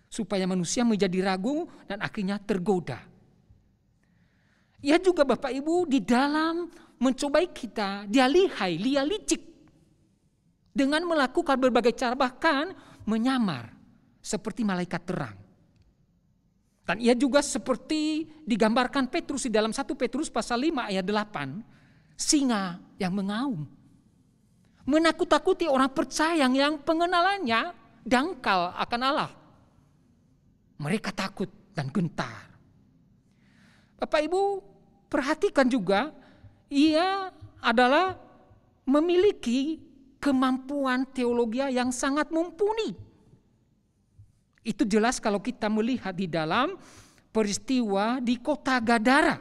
Supaya manusia menjadi ragu dan akhirnya tergoda. Ia juga Bapak Ibu di dalam mencobai kita, dia lihai, dia licik. Dengan melakukan berbagai cara, bahkan menyamar seperti malaikat terang. Dan ia juga seperti digambarkan Petrus di dalam 1 Petrus pasal 5 ayat 8. Singa yang mengaum. Menakut-takuti orang percaya yang pengenalannya dangkal akan Allah. Mereka takut dan gentar. Bapak Ibu perhatikan juga, ia adalah memiliki kemampuan teologi yang sangat mumpuni. Itu jelas kalau kita melihat di dalam peristiwa di kota Gadara.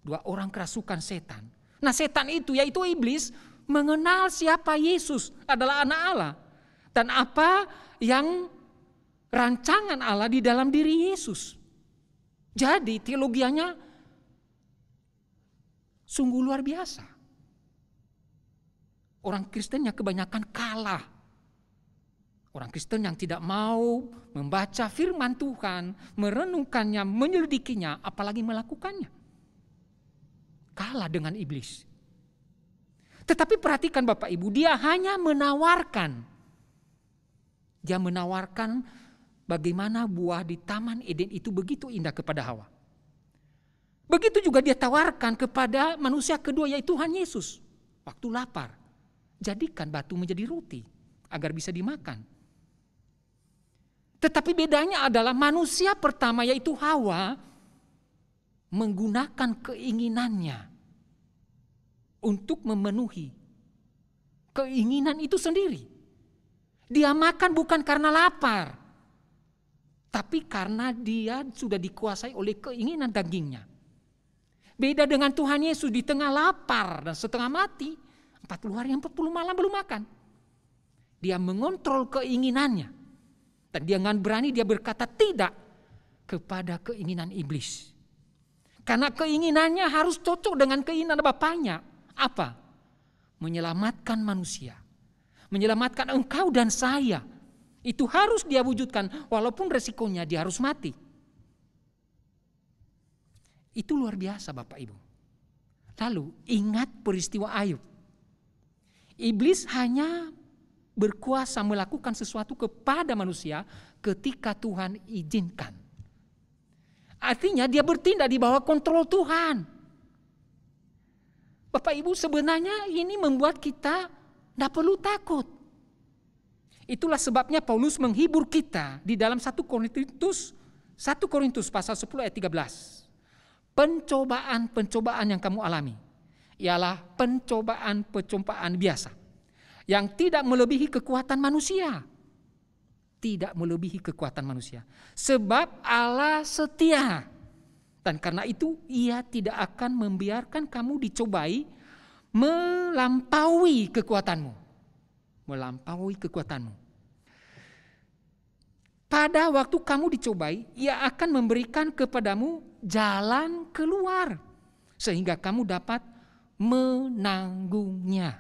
2 orang kerasukan setan. Nah setan itu yaitu iblis mengenal siapa Yesus adalah anak Allah. Dan apa yang rancangan Allah di dalam diri Yesus. Jadi teologianya sungguh luar biasa. Orang Kristennya kebanyakan kalah. Orang Kristen yang tidak mau membaca firman Tuhan, merenungkannya, menyelidikinya, apalagi melakukannya. Kalah dengan iblis. Tetapi perhatikan Bapak Ibu, dia hanya menawarkan. Dia menawarkan bagaimana buah di Taman Eden itu begitu indah kepada Hawa. Begitu juga dia tawarkan kepada manusia kedua yaitu Tuhan Yesus. Waktu lapar, jadikan batu menjadi roti agar bisa dimakan. Tetapi bedanya adalah manusia pertama yaitu Hawa menggunakan keinginannya untuk memenuhi keinginan itu sendiri. Dia makan bukan karena lapar, tapi karena dia sudah dikuasai oleh keinginan dagingnya. Beda dengan Tuhan Yesus di tengah lapar dan setengah mati, 40 hari 40 malam belum makan. Dia mengontrol keinginannya. Dan dia dengan berani dia berkata tidak kepada keinginan iblis. Karena keinginannya harus cocok dengan keinginan Bapaknya. Apa? Menyelamatkan manusia. Menyelamatkan engkau dan saya. Itu harus dia wujudkan walaupun resikonya dia harus mati. Itu luar biasa Bapak Ibu. Lalu ingat peristiwa Ayub. Iblis hanya berkuasa melakukan sesuatu kepada manusia ketika Tuhan izinkan. Artinya dia bertindak di bawah kontrol Tuhan. Bapak Ibu sebenarnya ini membuat kita tidak perlu takut. Itulah sebabnya Paulus menghibur kita di dalam 1 Korintus pasal 10 ayat 13. Pencobaan-pencobaan yang kamu alami ialah pencobaan-pencobaan biasa yang tidak melebihi kekuatan manusia. Tidak melebihi kekuatan manusia. Sebab Allah setia. Dan karena itu ia tidak akan membiarkan kamu dicobai melampaui kekuatanmu. Melampaui kekuatanmu. Pada waktu kamu dicobai, ia akan memberikan kepadamu jalan keluar. Sehingga kamu dapat menanggungnya.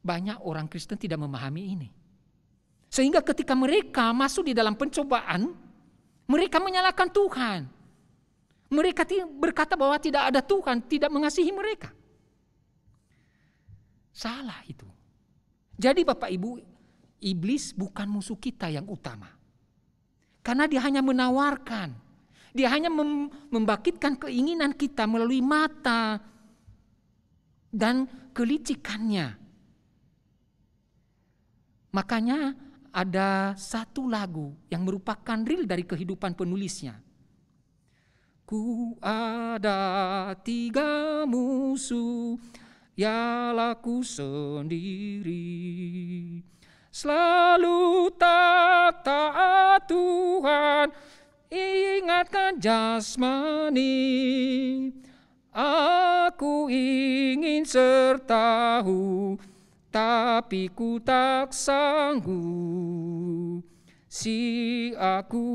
Banyak orang Kristen tidak memahami ini. Sehingga ketika mereka masuk di dalam pencobaan, mereka menyalahkan Tuhan. Mereka berkata bahwa tidak ada Tuhan, tidak mengasihi mereka. Salah itu. Jadi Bapak Ibu, iblis bukan musuh kita yang utama. Karena dia hanya menawarkan. Dia hanya membangkitkan keinginan kita melalui mata dan kelicikannya. Makanya ada satu lagu yang merupakan real dari kehidupan penulisnya. Ku ada 3 musuh, ialah ku sendiri. Selalu tak taat Tuhan, ingatkan jasmani. Aku ingin sertahu, tapi ku tak sanggup. Si aku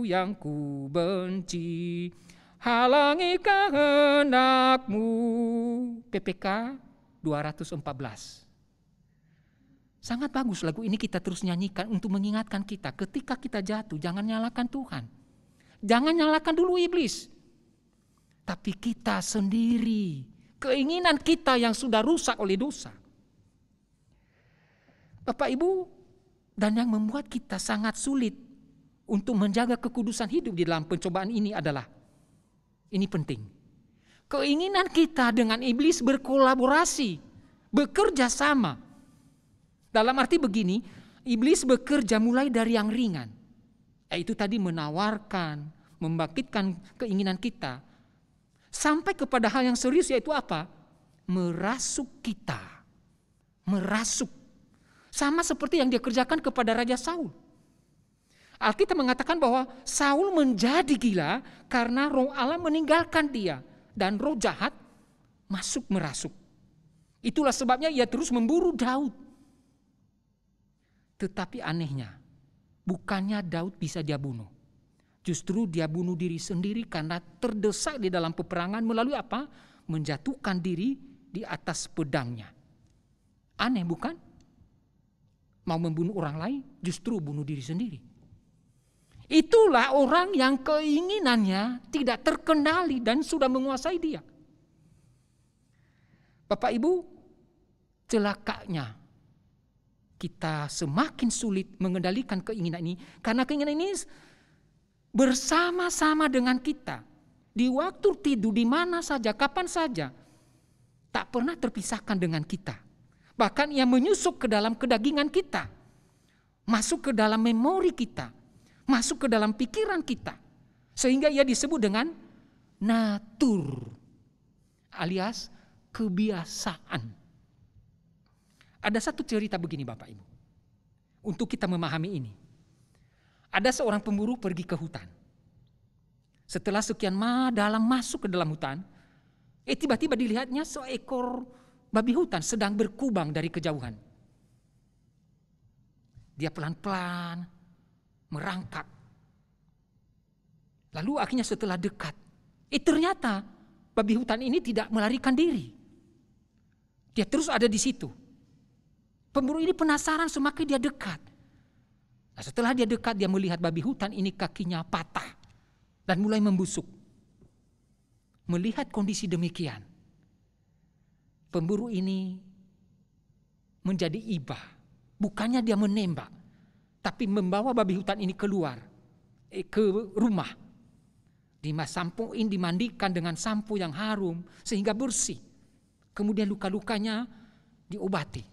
yang ku benci, halangi kehendakmu. PPK 214. Sangat bagus lagu ini kita terus nyanyikan untuk mengingatkan kita ketika kita jatuh jangan nyalakan Tuhan. Jangan nyalakan dulu iblis. Tapi kita sendiri, keinginan kita yang sudah rusak oleh dosa. Bapak Ibu, dan yang membuat kita sangat sulit untuk menjaga kekudusan hidup di dalam pencobaan ini adalah, ini penting. Keinginan kita dengan iblis berkolaborasi, bekerja sama. Dalam arti begini, iblis bekerja mulai dari yang ringan. Yaitu tadi menawarkan, membangkitkan keinginan kita. Sampai kepada hal yang serius yaitu apa? Merasuk kita. Merasuk. Sama seperti yang dia kerjakan kepada Raja Saul. Alkitab mengatakan bahwa Saul menjadi gila karena roh Allah meninggalkan dia. Dan roh jahat masuk merasuk. Itulah sebabnya ia terus memburu Daud. Tetapi anehnya, bukannya Daud bisa dia bunuh. Justru dia bunuh diri sendiri karena terdesak di dalam peperangan melalui apa? Menjatuhkan diri di atas pedangnya. Aneh bukan? Mau membunuh orang lain, justru bunuh diri sendiri. Itulah orang yang keinginannya tidak terkendali dan sudah menguasai dia. Bapak Ibu, celakanya kita semakin sulit mengendalikan keinginan ini. Karena keinginan ini bersama-sama dengan kita. Di waktu tidur, di mana saja, kapan saja. Tak pernah terpisahkan dengan kita. Bahkan ia menyusup ke dalam kedagingan kita. Masuk ke dalam memori kita. Masuk ke dalam pikiran kita. Sehingga ia disebut dengan natur. Alias kebiasaan. Ada satu cerita begini Bapak Ibu. Untuk kita memahami ini. Ada seorang pemburu pergi ke hutan. Setelah sekian dalam masuk ke dalam hutan. Tiba-tiba dilihatnya seekor babi hutan sedang berkubang dari kejauhan. Dia pelan-pelan merangkak. Lalu akhirnya setelah dekat. Ternyata babi hutan ini tidak melarikan diri. Dia terus ada di situ. Pemburu ini penasaran semakin dia dekat. Nah, setelah dia dekat dia melihat babi hutan ini kakinya patah dan mulai membusuk. Melihat kondisi demikian, pemburu ini menjadi iba. Bukannya dia menembak, tapi membawa babi hutan ini keluar ke rumah. Disampuin, dimandikan dengan sampo yang harum sehingga bersih. Kemudian luka-lukanya diobati.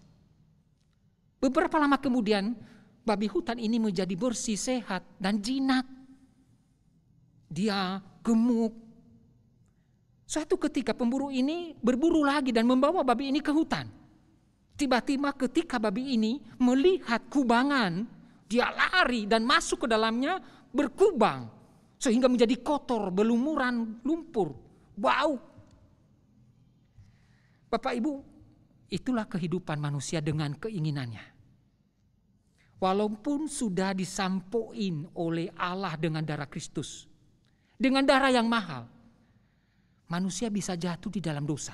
Beberapa lama kemudian babi hutan ini menjadi bersih, sehat, dan jinak. Dia gemuk. Suatu ketika pemburu ini berburu lagi dan membawa babi ini ke hutan. Tiba-tiba ketika babi ini melihat kubangan, dia lari dan masuk ke dalamnya berkubang. Sehingga menjadi kotor, berlumuran lumpur, bau. Bapak Ibu, itulah kehidupan manusia dengan keinginannya. Walaupun sudah disampoin oleh Allah dengan darah Kristus. Dengan darah yang mahal. manusia bisa jatuh di dalam dosa.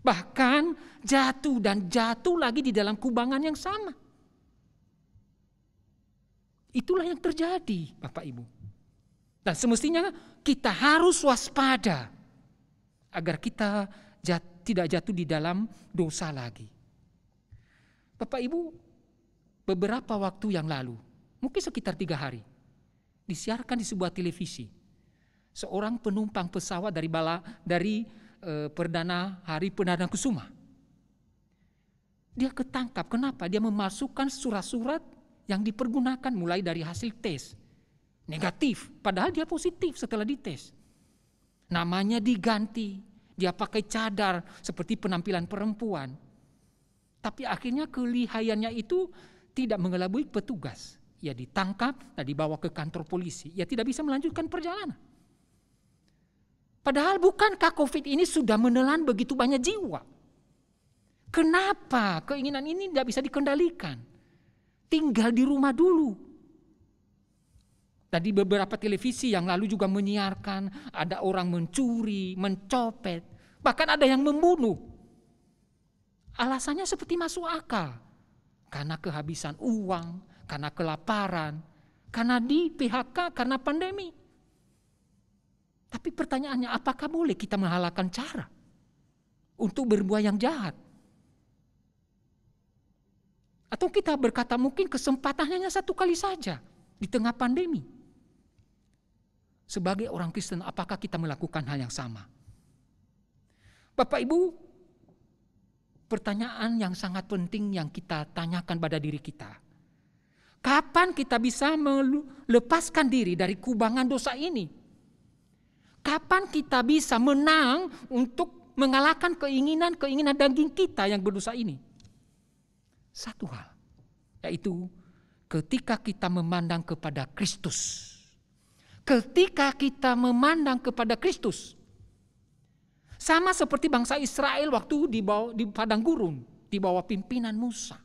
Bahkan jatuh dan jatuh lagi di dalam kubangan yang sama. Itulah yang terjadi, Bapak Ibu. Dan semestinya kita harus waspada agar kita tidak jatuh di dalam dosa lagi. Bapak Ibu, beberapa waktu yang lalu, mungkin sekitar 3 hari, disiarkan di sebuah televisi, seorang penumpang pesawat dari Hari Perdana Kusuma. Dia ketangkap. Kenapa? Dia memasukkan surat-surat yang dipergunakan mulai dari hasil tes negatif, padahal dia positif setelah dites. Namanya diganti, dia pakai cadar seperti penampilan perempuan. Tapi akhirnya kelihayannya itu tidak mengelabui petugas. Ia ditangkap dan dibawa ke kantor polisi. Ia tidak bisa melanjutkan perjalanan. Padahal bukankah COVID ini sudah menelan begitu banyak jiwa? Kenapa keinginan ini tidak bisa dikendalikan? Tinggal di rumah dulu. Tadi beberapa televisi yang lalu juga menyiarkan ada orang mencuri, mencopet, bahkan ada yang membunuh. Alasannya seperti masuk akal. Karena kehabisan uang, karena kelaparan, karena di PHK, karena pandemi. Tapi pertanyaannya, apakah boleh kita menghalalkan cara untuk berbuat yang jahat? Atau kita berkata mungkin kesempatannya hanya 1 kali saja di tengah pandemi. Sebagai orang Kristen, apakah kita melakukan hal yang sama? Bapak Ibu, pertanyaan yang sangat penting yang kita tanyakan pada diri kita. Kapan kita bisa melepaskan diri dari kubangan dosa ini? Kapan kita bisa menang untuk mengalahkan keinginan daging kita yang berdosa ini? Satu hal, yaitu ketika kita memandang kepada Kristus. Ketika kita memandang kepada Kristus. Sama seperti bangsa Israel waktu di padang gurun, di bawah pimpinan Musa.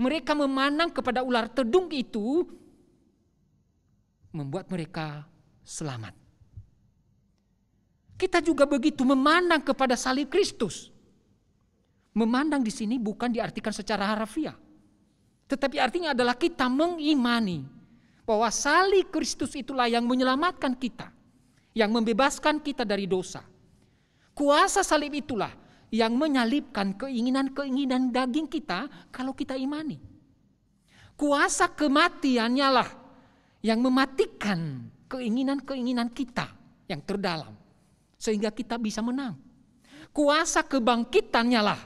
Mereka memandang kepada ular tedung itu, membuat mereka selamat. Kita juga begitu memandang kepada salib Kristus. Memandang di sini bukan diartikan secara harfiah. Tetapi artinya adalah kita mengimani bahwa salib Kristus itulah yang menyelamatkan kita. Yang membebaskan kita dari dosa. Kuasa salib itulah yang menyalibkan keinginan-keinginan daging kita kalau kita imani. Kuasa kematiannya lah yang mematikan keinginan-keinginan kita yang terdalam. Sehingga kita bisa menang. Kuasa kebangkitannya lah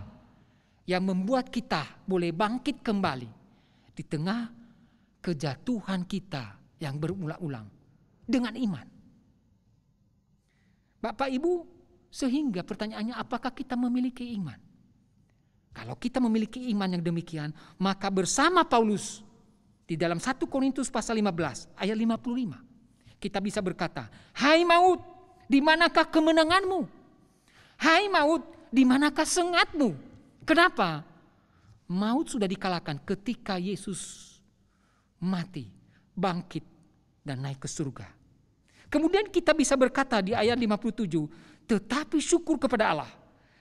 yang membuat kita boleh bangkit kembali di tengah kejatuhan kita yang berulang-ulang dengan iman. Bapak Ibu, sehingga pertanyaannya apakah kita memiliki iman? Kalau kita memiliki iman yang demikian, maka bersama Paulus di dalam 1 Korintus pasal 15 ayat 55 kita bisa berkata, "Hai maut, di manakah kemenanganmu? Hai maut, di manakah sengatmu?" Kenapa? Maut sudah dikalahkan ketika Yesus mati, bangkit, dan naik ke surga. Kemudian kita bisa berkata di ayat 57, "Tetapi syukur kepada Allah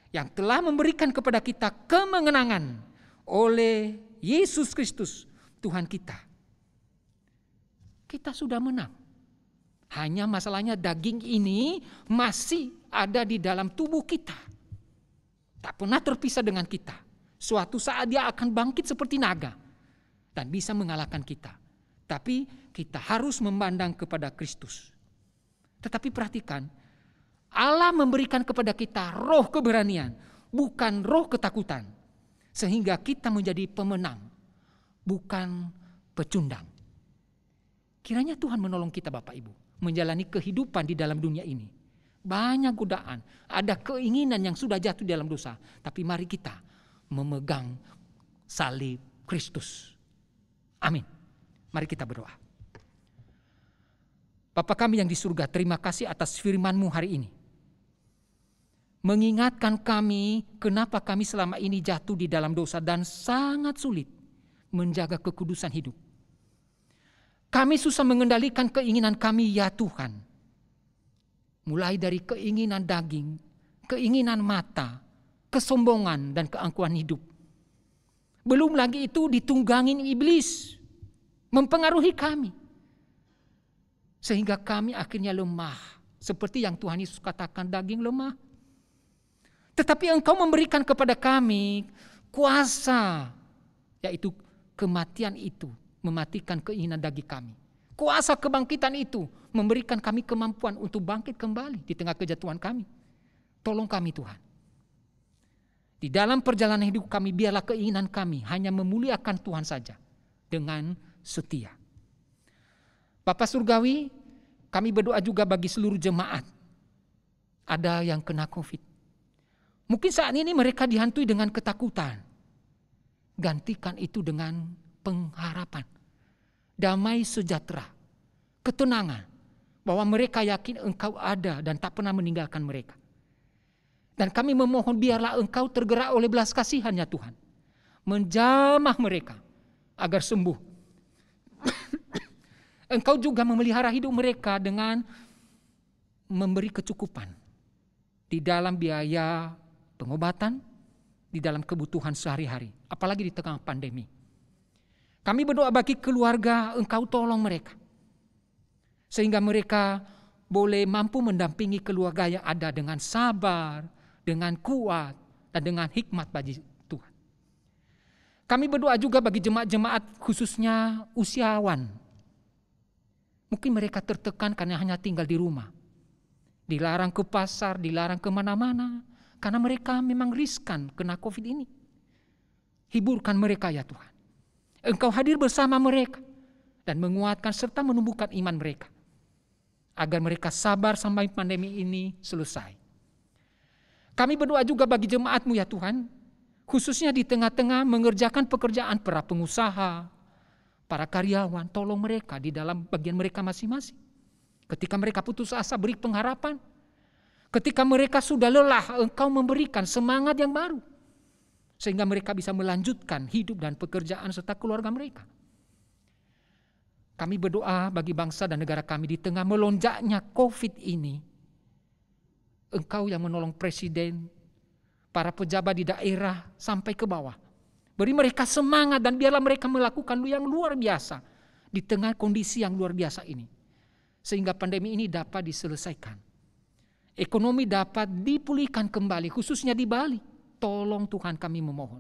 yang telah memberikan kepada kita kemenangan oleh Yesus Kristus Tuhan kita." Kita sudah menang. Hanya masalahnya daging ini masih ada di dalam tubuh kita. Tak pernah terpisah dengan kita. Suatu saat dia akan bangkit seperti naga dan bisa mengalahkan kita. Tapi kita harus memandang kepada Kristus. Tetapi perhatikan, Allah memberikan kepada kita roh keberanian, bukan roh ketakutan. Sehingga kita menjadi pemenang, bukan pecundang. Kiranya Tuhan menolong kita Bapak Ibu menjalani kehidupan di dalam dunia ini. Banyak godaan, ada keinginan yang sudah jatuh dalam dosa. Tapi mari kita memegang salib Kristus. Amin. Mari kita berdoa. Bapa kami yang di surga, terima kasih atas firman-Mu hari ini. Mengingatkan kami kenapa kami selama ini jatuh di dalam dosa dan sangat sulit menjaga kekudusan hidup. Kami susah mengendalikan keinginan kami ya Tuhan. mulai dari keinginan daging, keinginan mata, kesombongan, dan keangkuhan hidup. Belum lagi itu ditunggangin iblis, mempengaruhi kami. Sehingga kami akhirnya lemah. Seperti yang Tuhan Yesus katakan, daging lemah. Tetapi Engkau memberikan kepada kami kuasa, yaitu kematian itu, mematikan keinginan daging kami. Kuasa kebangkitan itu memberikan kami kemampuan untuk bangkit kembali di tengah kejatuhan kami. Tolong kami Tuhan. Di dalam perjalanan hidup kami, biarlah keinginan kami hanya memuliakan Tuhan saja dengan setia. Bapa Surgawi, kami berdoa juga bagi seluruh jemaat. Ada yang kena COVID. Mungkin saat ini mereka dihantui dengan ketakutan. Gantikan itu dengan pengharapan. Damai sejahtera. Ketenangan. Bahwa mereka yakin Engkau ada dan tak pernah meninggalkan mereka. Dan kami memohon biarlah Engkau tergerak oleh belas kasihan-Nya Tuhan. Menjamah mereka agar sembuh. Engkau juga memelihara hidup mereka dengan memberi kecukupan di dalam biaya pengobatan, di dalam kebutuhan sehari-hari, apalagi di tengah pandemi. Kami berdoa bagi keluarga, Engkau tolong mereka. Sehingga mereka boleh mampu mendampingi keluarga yang ada dengan sabar, dengan kuat, dan dengan hikmat bagi Tuhan. Kami berdoa juga bagi jemaat-jemaat khususnya usiawan. Mungkin mereka tertekan karena hanya tinggal di rumah. Dilarang ke pasar, dilarang kemana-mana. Karena mereka memang riskan kena COVID ini. Hiburkan mereka ya Tuhan. Engkau hadir bersama mereka. Dan menguatkan serta menumbuhkan iman mereka. Agar mereka sabar sampai pandemi ini selesai. Kami berdoa juga bagi jemaat-Mu ya Tuhan. Khususnya di tengah-tengah mengerjakan pekerjaan para pengusaha, para karyawan, tolong mereka di dalam bagian mereka masing-masing. Ketika mereka putus asa, beri pengharapan. Ketika mereka sudah lelah, Engkau memberikan semangat yang baru. Sehingga mereka bisa melanjutkan hidup dan pekerjaan serta keluarga mereka. Kami berdoa bagi bangsa dan negara kami di tengah melonjaknya COVID ini. Engkau yang menolong presiden, para pejabat di daerah sampai ke bawah. Beri mereka semangat dan biarlah mereka melakukan yang luar biasa di tengah kondisi yang luar biasa ini. Sehingga pandemi ini dapat diselesaikan. Ekonomi dapat dipulihkan kembali khususnya di Bali. Tolong Tuhan kami memohon.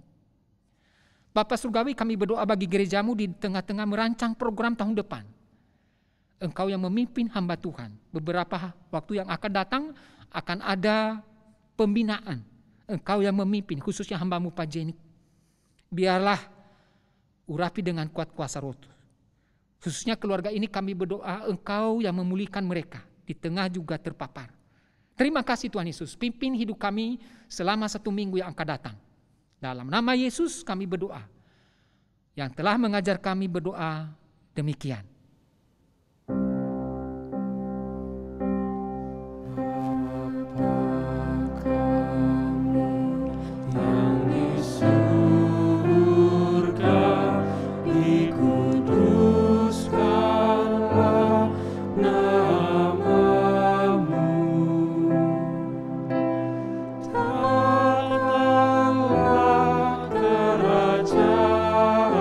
Bapa Surgawi, kami berdoa bagi gereja-Mu di tengah-tengah merancang program tahun depan. Engkau yang memimpin hamba Tuhan. Beberapa waktu yang akan datang akan ada pembinaan. Engkau yang memimpin khususnya hamba-Mu Pak Jenny. Biarlah urapi dengan kuat kuasa Roh. Khususnya keluarga ini kami berdoa Engkau yang memulihkan mereka. Di tengah juga terpapar. Terima kasih Tuhan Yesus. Pimpin hidup kami selama 1 minggu yang akan datang. Dalam nama Yesus kami berdoa. Yang telah mengajar kami berdoa demikian. Kerajaanmu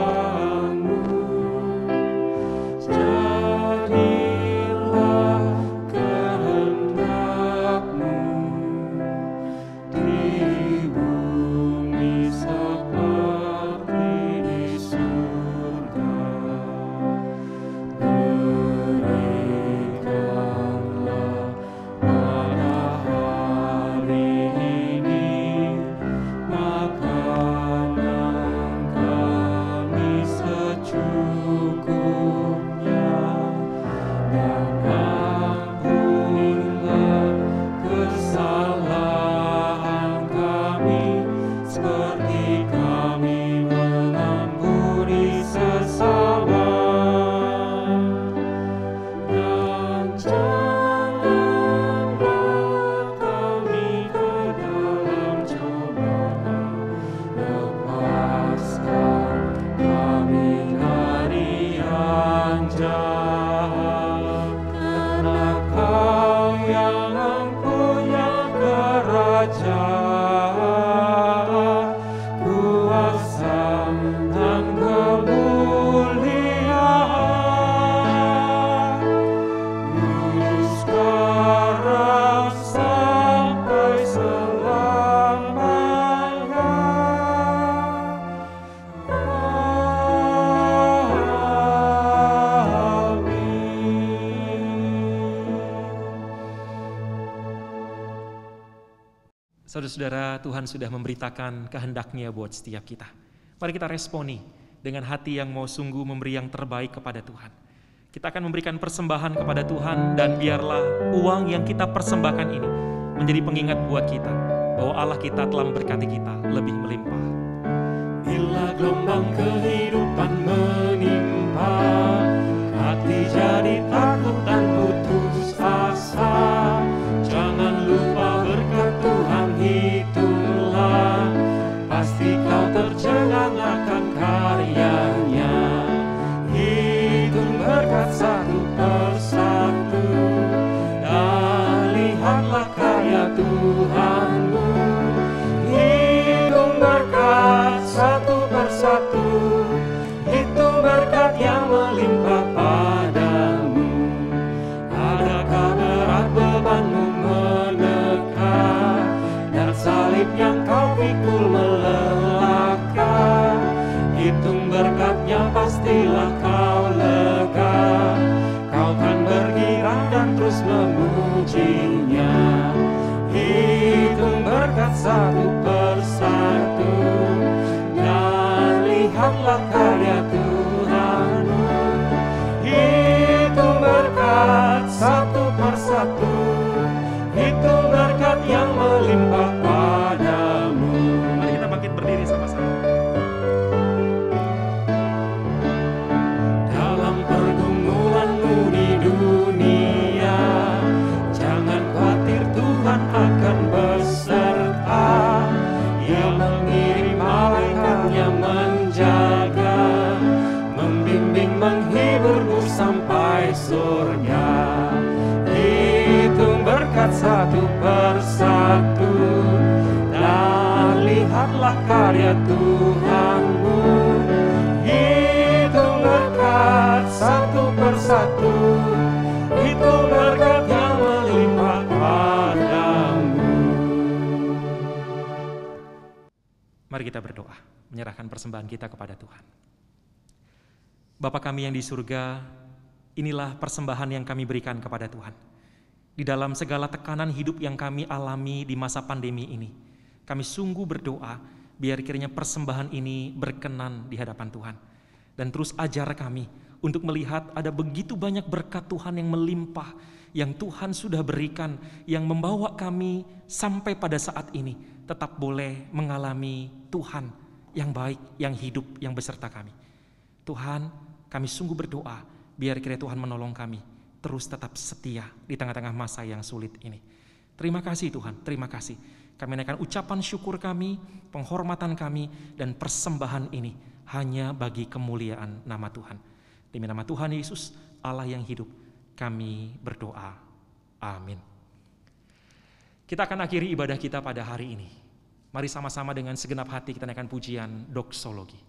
Saudara-saudara, Tuhan sudah memberitakan kehendak-Nya buat setiap kita. Mari kita responi dengan hati yang mau sungguh memberi yang terbaik kepada Tuhan. Kita akan memberikan persembahan kepada Tuhan, dan biarlah uang yang kita persembahkan ini menjadi pengingat buat kita bahwa Allah kita telah memberkati kita lebih melimpah. Bila gelombang kehidupan menimpa, hati jadi takut dan putus asa. Jangan lupa berkat Tuhan hitunglah, pasti kau tercengang akan karyanya. Hitung berkat satu persatu, dan lihatlah karya Tuhanmu. Hitung berkat satu persatu, hitung berkat yang melimpah padamu. Adakah berat bebanmu menekan, dan salib yang kau pikul melelahkan? Hitung berkatnya, pastilah kau lega. Kau kan bergirang dan terus memujinya. Hitung berkat satu persatu, dan lihatlah karya Tuhanmu. Hitung berkat satu persatu, hitung berkat yang melimpah padamu. Mari kita bangkit berdiri sama-sama. Dalam pergumulanmu di dunia, jangan khawatir, Tuhan akan beserta. Ia mengirim malaikatnya menjaga, membimbing, menghiburmu sampai surga. Hitung berkat satu persatu, dan lihatlah karya Tuhanmu. Hitung berkat satu persatu, hitung berkat yang melimpah padamu. Mari kita berdoa, menyerahkan persembahan kita kepada Tuhan. Bapa kami yang di surga, inilah persembahan yang kami berikan kepada Tuhan. Di dalam segala tekanan hidup yang kami alami di masa pandemi ini, kami sungguh berdoa biar kiranya persembahan ini berkenan di hadapan Tuhan. Dan terus ajar kami untuk melihat ada begitu banyak berkat Tuhan yang melimpah, yang Tuhan sudah berikan, yang membawa kami sampai pada saat ini tetap boleh mengalami Tuhan yang baik, yang hidup, yang beserta kami. Tuhan, kami sungguh berdoa biar kiranya Tuhan menolong kami terus tetap setia di tengah-tengah masa yang sulit ini. Terima kasih Tuhan, terima kasih. Kami naikkan ucapan syukur kami, penghormatan kami, dan persembahan ini hanya bagi kemuliaan nama Tuhan. Demi nama Tuhan Yesus, Allah yang hidup, kami berdoa. Amin. Kita akan akhiri ibadah kita pada hari ini. Mari sama-sama dengan segenap hati kita naikkan pujian doksologi.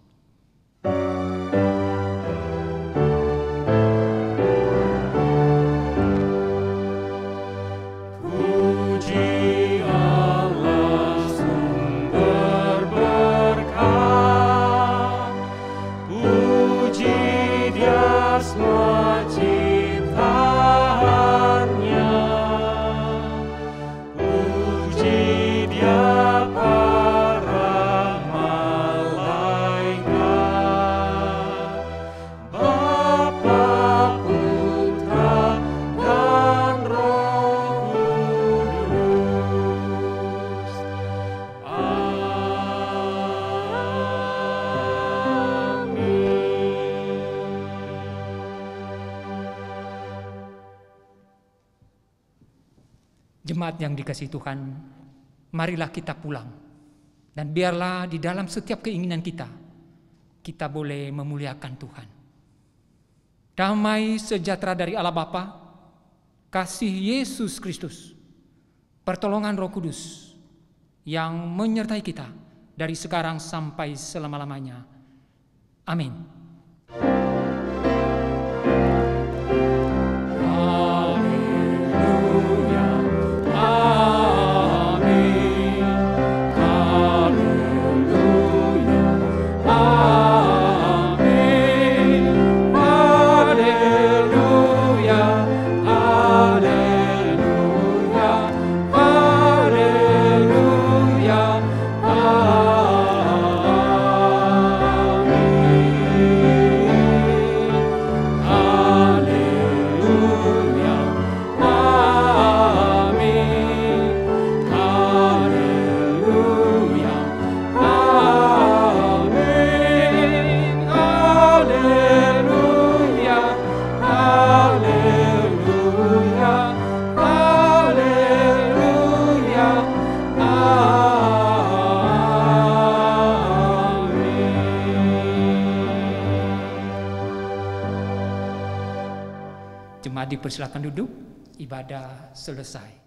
Jemaat yang dikasihi Tuhan, marilah kita pulang. Dan biarlah di dalam setiap keinginan kita boleh memuliakan Tuhan. Damai sejahtera dari Allah Bapa, kasih Yesus Kristus, pertolongan Roh Kudus yang menyertai kita dari sekarang sampai selama-lamanya. Amin. Jemaat dipersilakan duduk, ibadah selesai.